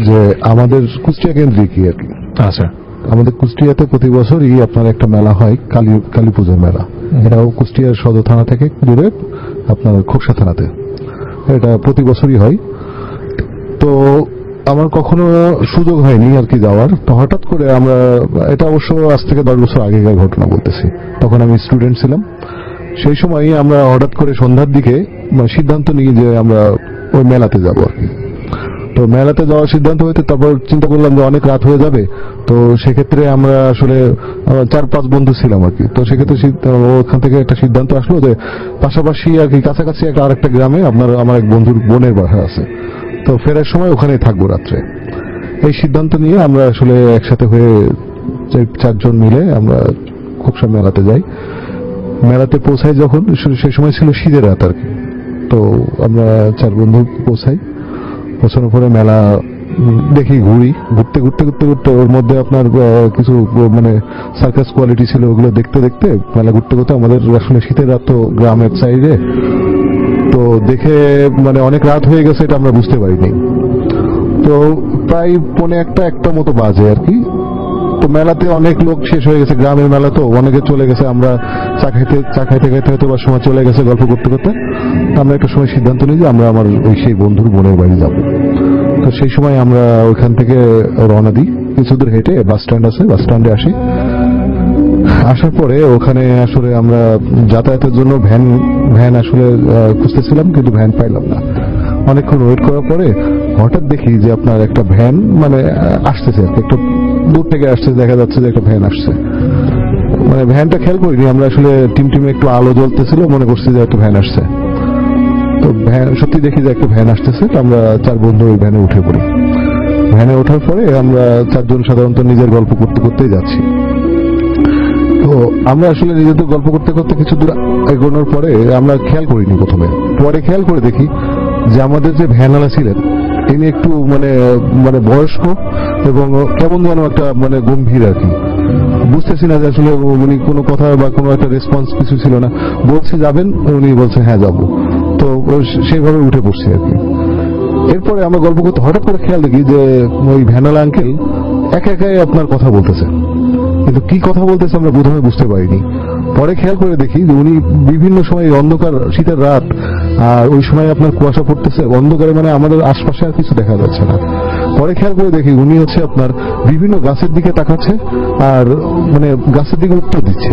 যে আমাদের কুষ্টিয়া কেন্দ্রিকই আর কি। আচ্ছা, আমাদের কুষ্টিয়াতে প্রতি বছরই আপনার একটা মেলা হয়, কালী পুজোর মেলা। এটাও কুষ্টিয়ার সদর থানা থেকে দূরে, আপনার খোকসা থানাতে। এটা প্রতি বছরই হয়। তো আমার কখনো সুযোগ হয়নি আর কি যাওয়ার। তো হঠাৎ করে আমরা, এটা অবশ্য আজ থেকে 10 বছর আগেকার ঘটনা বলতেছি, তখন আমি স্টুডেন্ট ছিলাম। সেই সময় আমরা হঠাৎ করে সন্ধ্যার দিকে সিদ্ধান্ত নিই যে আমরা ওই মেলাতে যাব আর কি। তো মেলাতে যাওয়ার সিদ্ধান্ত হইতে তারপর চিন্তা করলাম যে অনেক রাত হয়ে যাবে। তো সেক্ষেত্রে আমরা আসলে 4-5 বন্ধু ছিলাম আর কি। তো সেক্ষেত্রে ওখান থেকে একটা সিদ্ধান্ত আসলো যে পাশাপাশি আর কি কাছাকাছি আরেকটা গ্রামে আমার এক বন্ধুর বোনের বাসা আছে, তো ফেরার সময় ওখানেই থাকবো রাত্রে। এই সিদ্ধান্ত নিয়ে আমরা আসলে একসাথে হয়ে 4জন মিলে আমরা খোকসা মেলাতে যাই। মেলাতে পৌঁছাই যখন, সেই সময় ছিল শীতের রাত আর কি। তো আমরা 4 বন্ধু পৌঁছানোর পরে মেলা দেখি, ঘুরতে ওর মধ্যে আপনার কিছু মানে সার্কাস কোয়ালিটি ছিল, ওগুলো দেখতে মেলা ঘুরতে আমাদের আসলে শীতের রাত, তো গ্রামের সাইডে তো দেখে মানে অনেক রাত হয়ে গেছে এটা আমরা বুঝতে পারিনি। তো প্রায় 1:45-1টা মতো বাজে আর কি। তো মেলাতে অনেক লোক শেষ হয়ে গেছে, গ্রামের মেলা তো অনেকে চলে গেছে। আমরা চা খাইতে হয়তো বা সময় চলে গেছে গল্প করতে। আমরা একটা সময় সিদ্ধান্ত নিই যে আমরা আমার সেই বন্ধুর বোনের বাড়ি যাব। তো সেই সময় আমরা ওইখান থেকে রওনা দিই, কিছু দূর হেঁটে বাস স্ট্যান্ড আছে, বাস স্ট্যান্ডে আসি। আসার পরে ওখানে আসলে আমরা যাতায়াতের জন্য ভ্যান আসলে খুঁজতেছিলাম, কিন্তু ভ্যান পাইলাম না। অনেকক্ষণ ওয়েট করার পরে হঠাৎ দেখি যে আপনার একটা ভ্যান মানে আসতেছে, একটু দূর থেকে আসছে, দেখা যাচ্ছে যে একটা ভ্যান আসছে। মানে ভ্যানটা খেয়াল করিনি আমরা, আসলে টিমে একটু আলো জ্বলতেছিল, মনে করছি যে একটা ভ্যান আসছে। তো ভ্যান সত্যি দেখি যে একটা ভ্যান আসতেছে। আমরা 4 বন্ধু ওই ভ্যানে উঠে পড়ি। ভ্যানে ওঠার পরে আমরা 4 জন সাধারণত নিজের গল্প করতেই যাচ্ছি। তো আমরা আসলে নিজেদের গল্প করতে কিছু দূর এগোনোর পরে আমরা খেয়াল করিনি প্রথমে, পরে খেয়াল করে দেখি যে আমাদের যে ভ্যানওয়ালা ছিলেন তিনি একটু মানে বয়স্ক এবং কেমন যেন একটা মানে গম্ভীর আর কি। বুঝতেছি না যে আসলে উনি কোনো কথা বা কোনো একটা রেসপন্স কিছু ছিল না। বলছে যাবেন, উনি বলছে হ্যাঁ যাবো। তো সেইভাবে উঠে পড়ছি আর কি। এরপরে আমরা গল্প করতে হঠাৎ করে খেয়াল দেখি যে ওই ভ্যানওয়ালা আঙ্কেল একাই আপনার কথা বলতেছে, কিন্তু কি কথা বলতেছে আমরা প্রথমে বুঝতে পারিনি। পরে খেয়াল করে দেখি যে উনি বিভিন্ন সময় অন্ধকার, শীতের রাত, আর ওই সময় আপনার কুয়াশা পড়তেছে, অন্ধকারে মানে আমাদের আশপাশে আর কিছু দেখা যাচ্ছে না। পরে খেয়াল করে দেখি উনি হচ্ছে আপনার বিভিন্ন গাছের দিকে তাকাচ্ছে আর মানে গাছের দিকে উত্তর দিচ্ছে।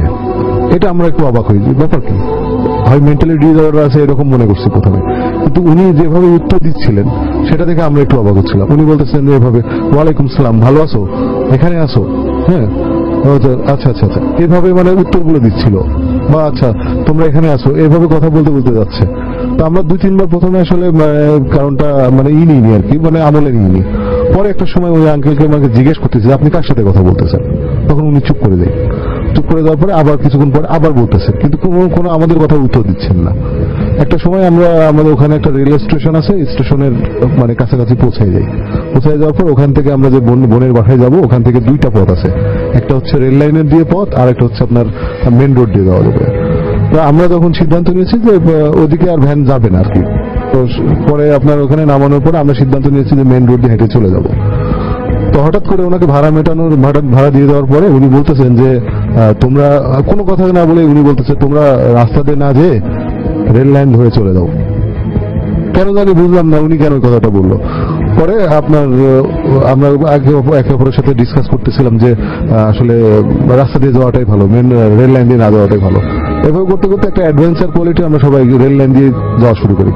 এটা আমরা একটু অবাক হই, ব্যাপার কি, হয় মেন্টালি ডিসঅর্ডার আছে এরকম মনে করছি প্রথমে। কিন্তু উনি যেভাবে উত্তর দিচ্ছিলেন সেটা দেখে আমরা একটু অবাক হচ্ছিলাম। উনি বলতেছেন এভাবে, ওয়ালাইকুম সালাম, ভালো আছো, এখানে আসো, হ্যাঁ আচ্ছা আচ্ছা আচ্ছা, এভাবে মানে উত্তরগুলো দিচ্ছিল, বা আচ্ছা তোমরা এখানে আসো, এভাবে কথা বলতে যাচ্ছে। তো আমরা 2-3 বার প্রথমে আসলে কারণটা মানে নিইনি আর কি, মানে আমলে নিইনি। পরে একটা সময় ওই আঙ্কেলকে আমাকে জিজ্ঞেস করতেছে আপনি কার সাথে কথা বলতেছেন, তখন উনি চুপ করে দেয়। চুপ করে দেওয়ার পরে আবার কিছুক্ষণ পরে আবার বলতেছেন, কিন্তু কোনো আমাদের কথা উত্তর দিচ্ছেন না। একটা সময় আমাদের ওখানে একটা রেল স্টেশন আছে, স্টেশনের মানে কাছাকাছি পৌঁছায় যাওয়ার পর ওখান থেকে আমরা যে বোনের বাসায় যাব, ওখান থেকে 2টা পথ আছে, একটা হচ্ছে রেল লাইনের দিয়ে পথ, আর একটা হচ্ছে আপনার মেন রোড দিয়ে যাওয়া যাবে। তো আমরা যখন সিদ্ধান্ত নিয়েছি যে ওদিকে আর ভ্যান যাবে না আর কি, তো পরে আপনার ওখানে নামানোর পরে আমরা সিদ্ধান্ত নিয়েছি যে মেন রোড দিয়ে হেঁটে চলে যাব। তো হঠাৎ করে ওনাকে ভাড়া দিয়ে দেওয়ার পরে উনি বলতেছেন যে তোমরা কোনো কথা না বলে উনি বলতেছে তোমরা রাস্তা দিয়ে না যেয়ে রেল লাইন ধরে চলে যাও। কেন জানি বুঝলাম না উনি কেন কথাটা বললো। পরে আপনার আমরা একে অপরের সাথে ডিসকাস করতেছিলাম যে আসলে রাস্তা দিয়ে যাওয়াটাই ভালো, মেন রেল লাইন দিয়ে না যাওয়াটাই ভালো। এভাবে করতে করতে একটা অ্যাডভেঞ্চার কোয়ালিটি আমরা সবাই রেল লাইন দিয়ে যাওয়া শুরু করি।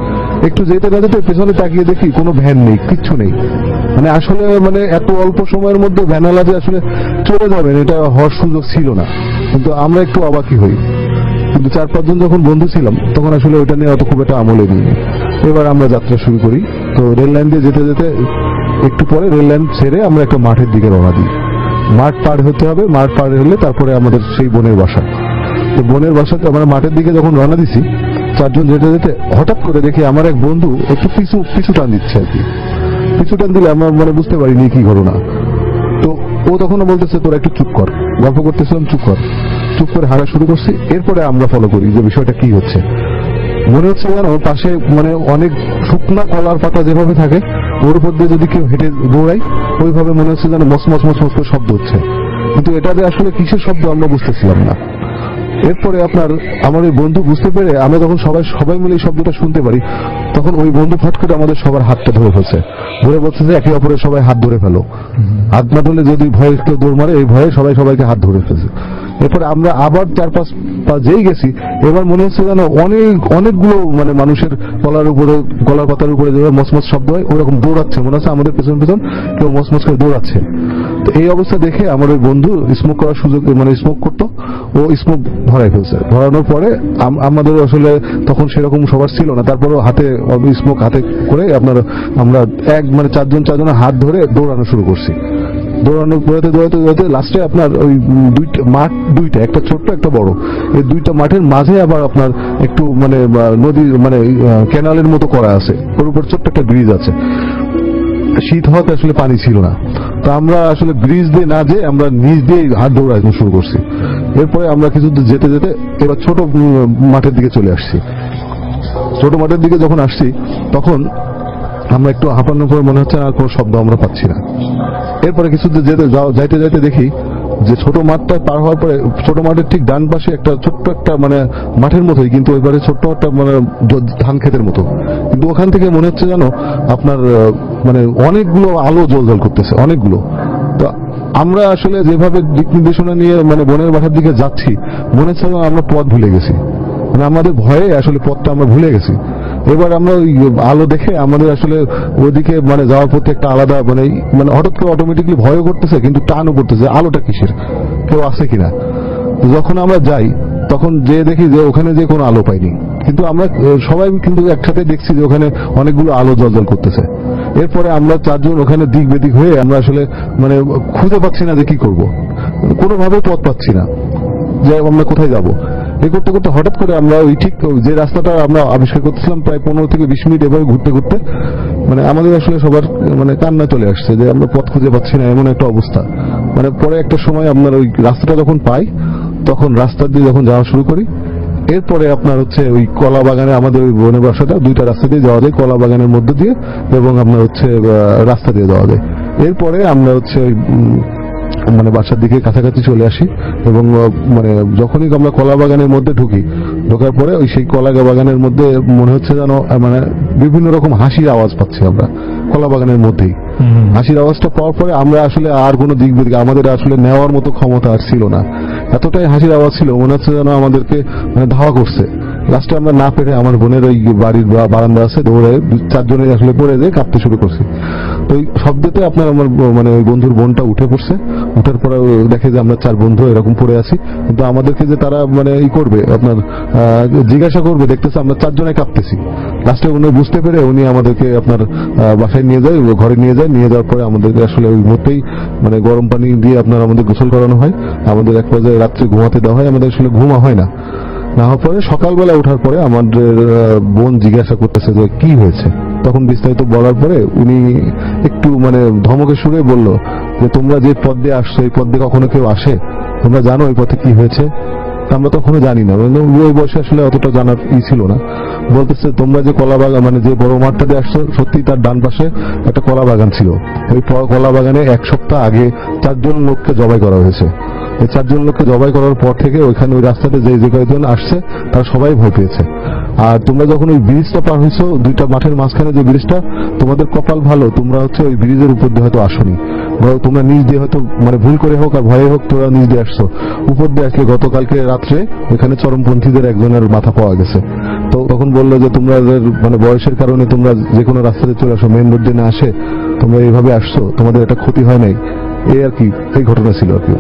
একটু যেতে না যেতে পেছনে তাকিয়ে দেখি কোনো ভ্যান নেই, কিচ্ছু নেই। মানে আসলে মানে এত অল্প সময়ের মধ্যে ভ্যানালা যে আসলে চলে যাবেন এটা হওয়ার সুযোগ ছিল না, কিন্তু আমরা একটু অবাকই হই। কিন্তু 4-5 জন যখন বন্ধু ছিলাম তখন আসলে ওইটা নিয়ে অত খুব একটা আমলে নিই। এবার আমরা যাত্রা শুরু করি। তো রেল লাইন দিয়ে যেতে যেতে একটু পরে রেল লাইন ছেড়ে আমরা একটা মাঠের দিকে রওনা দিই। মাঠ পার হতে হবে, মাঠ পার হলে তারপরে আমাদের সেই বোনের বাসা। তো বোনের বাসাতে আমরা মাঠের দিকে যখন রওনা দিছি 4 জন যেতে যেতে হঠাৎ করে দেখি আমার এক বন্ধু একটু পিছু টান দিচ্ছে আর কি। পিছু টান দিলে আমরা মানে বুঝতে পারিনি কি ঘটনা। তো ও তখনও বলতেছে তোরা একটু চুপ কর, গল্প করতেছিলাম, চুপ করে হাঁটা শুরু করছি। এরপরে আমরা ফলো করি যে বিষয়টা কি হচ্ছে। মনে হচ্ছে যেন পাশে মানে অনেক শুকনা কলার পাতা যেভাবে থাকে ওর উপর দিয়ে যদি কেউ হেঁটে দৌড়ায় ওইভাবে মনে হচ্ছে যেন মস করে শব্দ হচ্ছে, কিন্তু এটা যে আসলে কিসের শব্দ আমরা বুঝতেছিলাম না। এরপরে আপনার আমার ওই বন্ধু বুঝতে পেরে আমরা যখন সবাই মিলে এই শব্দটা শুনতে পারি তখন ওই বন্ধু ফট করে আমাদের সবার হাতটা ধরে ফেলছে, ধরে বলছে যে একে অপরের সবাই হাত ধরে ফেলো, হাত না ধরলে যদি ভয়ে কেউ দৌড় মারে এই ভয়ে সবাইকে হাত ধরে ফেলছে। এরপরে আমরা আবার 4-5 পা যেই গেছি এবার মনে হচ্ছে যেন অনেকগুলো মানে মানুষের গলার পাতার উপরে যেভাবে মসমস শব্দ হয় ওরকম দৌড়াচ্ছে, মনে হচ্ছে আমাদের পেছন কেউ মসমস করে দৌড়াচ্ছে। তো এই অবস্থা দেখে আমার ওই বন্ধু স্মোক করার সুযোগ মানে স্মোক করতো, ও স্মোক ধরাই ফেলছে। ধরানোর পরে আমাদের আসলে তখন সেরকম সবার ছিল না, তারপরেও স্মোক হাতে করে আমরা মানে 4 জনের হাত ধরে দৌড়ানো শুরু করছি। দৌড়ানো দৌড়াতে লাস্টে আপনার ওই মাঠ দুইটা, একটা ছোট্ট একটা বড়, এই দুইটা মাঠের মাঝে আবার আপনার একটু মানে নদী মানে ক্যানালের মতো করা আছে, ওর উপর ছোট্ট একটা ব্রিজ আছে। শীত হওয়াতে আসলে পানি ছিল না, তো আমরা আসলে ব্রিজ দিয়ে না যেয়ে আমরা নিচ দিয়ে হাত দৌড়ানো শুরু করছি। এরপরে আমরা কিছু যেতে এবার ছোট মাঠের দিকে চলে আসছি। ছোট মাঠের দিকে যখন আসছি তখন আমরা একটু হাঁপানোর পর মনে হচ্ছে আর কোনো শব্দ আমরা পাচ্ছি না। এরপরে কিছু যাইতে দেখি যে ছোট মাঠটা পার হওয়ার পরে ছোট মাঠের ঠিক ডান পাশে একটা ছোট্ট একটা মানে মাঠের মতোই, কিন্তু ওইবারে ছোট্ট একটা মানে ধান ক্ষেতের মতো, কিন্তু ওখান থেকে মনে হচ্ছে যেন আপনার মানে অনেকগুলো আলো জ্বল করতেছে, অনেকগুলো। তো আমরা আসলে যেভাবে দিক নির্দেশনা নিয়ে মানে বনের বাসার দিকে যাচ্ছি মনে হচ্ছে আমরা পথ ভুলে গেছি, মানে আমাদের ভয়ে আসলে পথটা আমরা ভুলে গেছি। এবার আমরা ওই আলো দেখে আমাদের আসলে ওইদিকে মানে যাওয়ার প্রতি একটা আলাদা মানে হঠাৎ করে অটোমেটিকলি ভয়ও করতেছে কিন্তু টানও করতেছে, আলোটা কিসের, কেউ আছে কিনা। যখন আমরা যাই তখন যে দেখি যে ওখানে যে কোনো আলো পাইনি, কিন্তু আমরা সবাই কিন্তু একসাথে দেখছি যে ওখানে অনেকগুলো আলো জ্বল করতেছে। এরপরে আমরা 4 জন ওখানে দিক বেদিক হয়ে আমরা আসলে মানে খুঁজে পাচ্ছি না যে কি করব, কোনোভাবে পথ পাচ্ছি না যে আমরা কোথায় যাব। এই করতে করতে হঠাৎ করে আমরা ওই ঠিক যে রাস্তাটা আমরা আবিষ্কার করতেছিলাম প্রায় 15 থেকে 20 মিনিট এভাবে ঘুরতে মানে আমাদের আসলে সবার মানে কান্না চলে আসছে যে আমরা পথ খুঁজে পাচ্ছি না, এমন একটা অবস্থা। মানে পরে একটা সময় আপনার ওই রাস্তাটা যখন পাই তখন রাস্তা দিয়ে যখন যাওয়া শুরু করি, এরপরে আপনার হচ্ছে ওই কলা বাগানে আমাদের ওই বনের বাসাটা 2টা রাস্তা দিয়ে যাওয়া যায়, কলা বাগানের মধ্যে দিয়ে এবং আপনার হচ্ছে রাস্তা দিয়ে যাওয়া যায়। এরপরে আমরা হচ্ছে ওই মানে বাসার দিকে কাছাকাছি চলে আসি এবং মানে যখনই আমরা কলা বাগানের মধ্যে ঢোকার পরে ওই সেই কলা বাগানের মধ্যে মনে হচ্ছে যেন মানে বিভিন্ন রকম হাসির আওয়াজ পাচ্ছি আমরা কলা বাগানের মধ্যেই। হাসির আওয়াজটা পাওয়ার পরে আমরা আসলে আর কোনো দিক আমাদের আসলে নেওয়ার মতো ক্ষমতা আর ছিল না, এতটাই হাসির আওয়াজ ছিল মনে হচ্ছে যেন আমাদেরকে মানে ধাওয়া করছে। লাস্টে আমরা না পেরে আমার বোনের ওই বাড়ির বারান্দা আছে দৌড়ে 4 জনে আসলে পড়ে যেয়ে কাঁপতে শুরু করছি। তো ওই শব্দতে আপনার আমার মানে ওই বন্ধুর বোনটা উঠে পড়ছে, উঠার পরে দেখে যে আমরা 4 বন্ধু এরকম পড়ে আছি, কিন্তু আমাদেরকে যে তারা মানে করবে আপনার জিজ্ঞাসা করবে দেখতেছে আমরা 4 জনে কাঁপতেছি। লাস্টে উনি বুঝতে পেরে উনি আমাদেরকে আপনার বাসায় নিয়ে যায়, ঘরে নিয়ে যাওয়ার পরে আমাদেরকে আসলে ওই মুহূর্তেই মানে গরম পানি দিয়ে আপনার আমাদের গোসল করানো হয়, আমাদের এক পর্যায়ে রাত্রে ঘুমাতে দেওয়া হয়, আমাদের আসলে ঘুমা হয় না। না হওয়ার পরে সকালবেলা ওঠার পরে আমাদের বোন জিজ্ঞাসা করতেছে যে কি হয়েছে, তখন বিস্তারিত বলার পরে উনি একটু মানে ধমকে সুরে বলল যে তোমরা যে পথ দিয়ে আসছো এই পথ দিয়ে কখনো কেউ আসে, তোমরা জানো এই পথে কি হয়েছে? আমরা তখনও জানি না, ওই বয়সে আসলে অতটা জানার ছিল না। বলতেছে তোমরা যে কলা বাগান মানে যে বড় মাঠটা দিয়ে আসছো, সত্যি তার ডান পাশে একটা কলা বাগান ছিল। ওই কলা বাগানে 1 সপ্তাহ আগে 4 জন লোককে জবাই করা হয়েছে। এই 4 জন লোককে জবাই করার পর থেকে ওইখানে ওই রাস্তাতে যে কয়েকজন আসছে তারা সবাই ভয় পেয়েছে। আর তোমরা যখন ওই ব্রিজটা পার হয়েছো, 2টা মাঠের মাঝখানে যে ব্রিজটা, তোমাদের কপাল ভালো, তোমরা হচ্ছে ওই ব্রিজের উপর দিয়ে হয়তো আসোনি, তোমরা নিচ দিয়ে হয়তো মানে ভুল করে হোক আর ভয়ে হোক তোমরা নিচ দিয়ে আসছো। উপর দিয়ে আসলে গতকালকে রাত্রে ওইখানে চরমপন্থীদের একজনের মাথা পাওয়া গেছে। তো তখন বললো যে তোমরা মানে বয়সের কারণে তোমরা যে কোনো রাস্তাতে চলে আসো, মেইন রোড দিয়ে না আসে তোমরা এইভাবে আসছো, তোমাদের এটা ক্ষতি হয় নাই, এই আর কি, এই ঘটনা ছিল আর কি।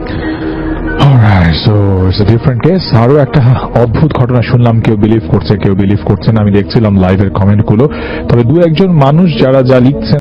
Alright, so it's a different case. আরো একটা অদ্ভুত ঘটনা শুনলাম, কেউ বিলিভ করছে কেউ বিলিভ করছে না। আমি দেখছিলাম লাইভের কমেন্ট গুলো, তবে 2-1 জন মানুষ যারা যা লিখছেন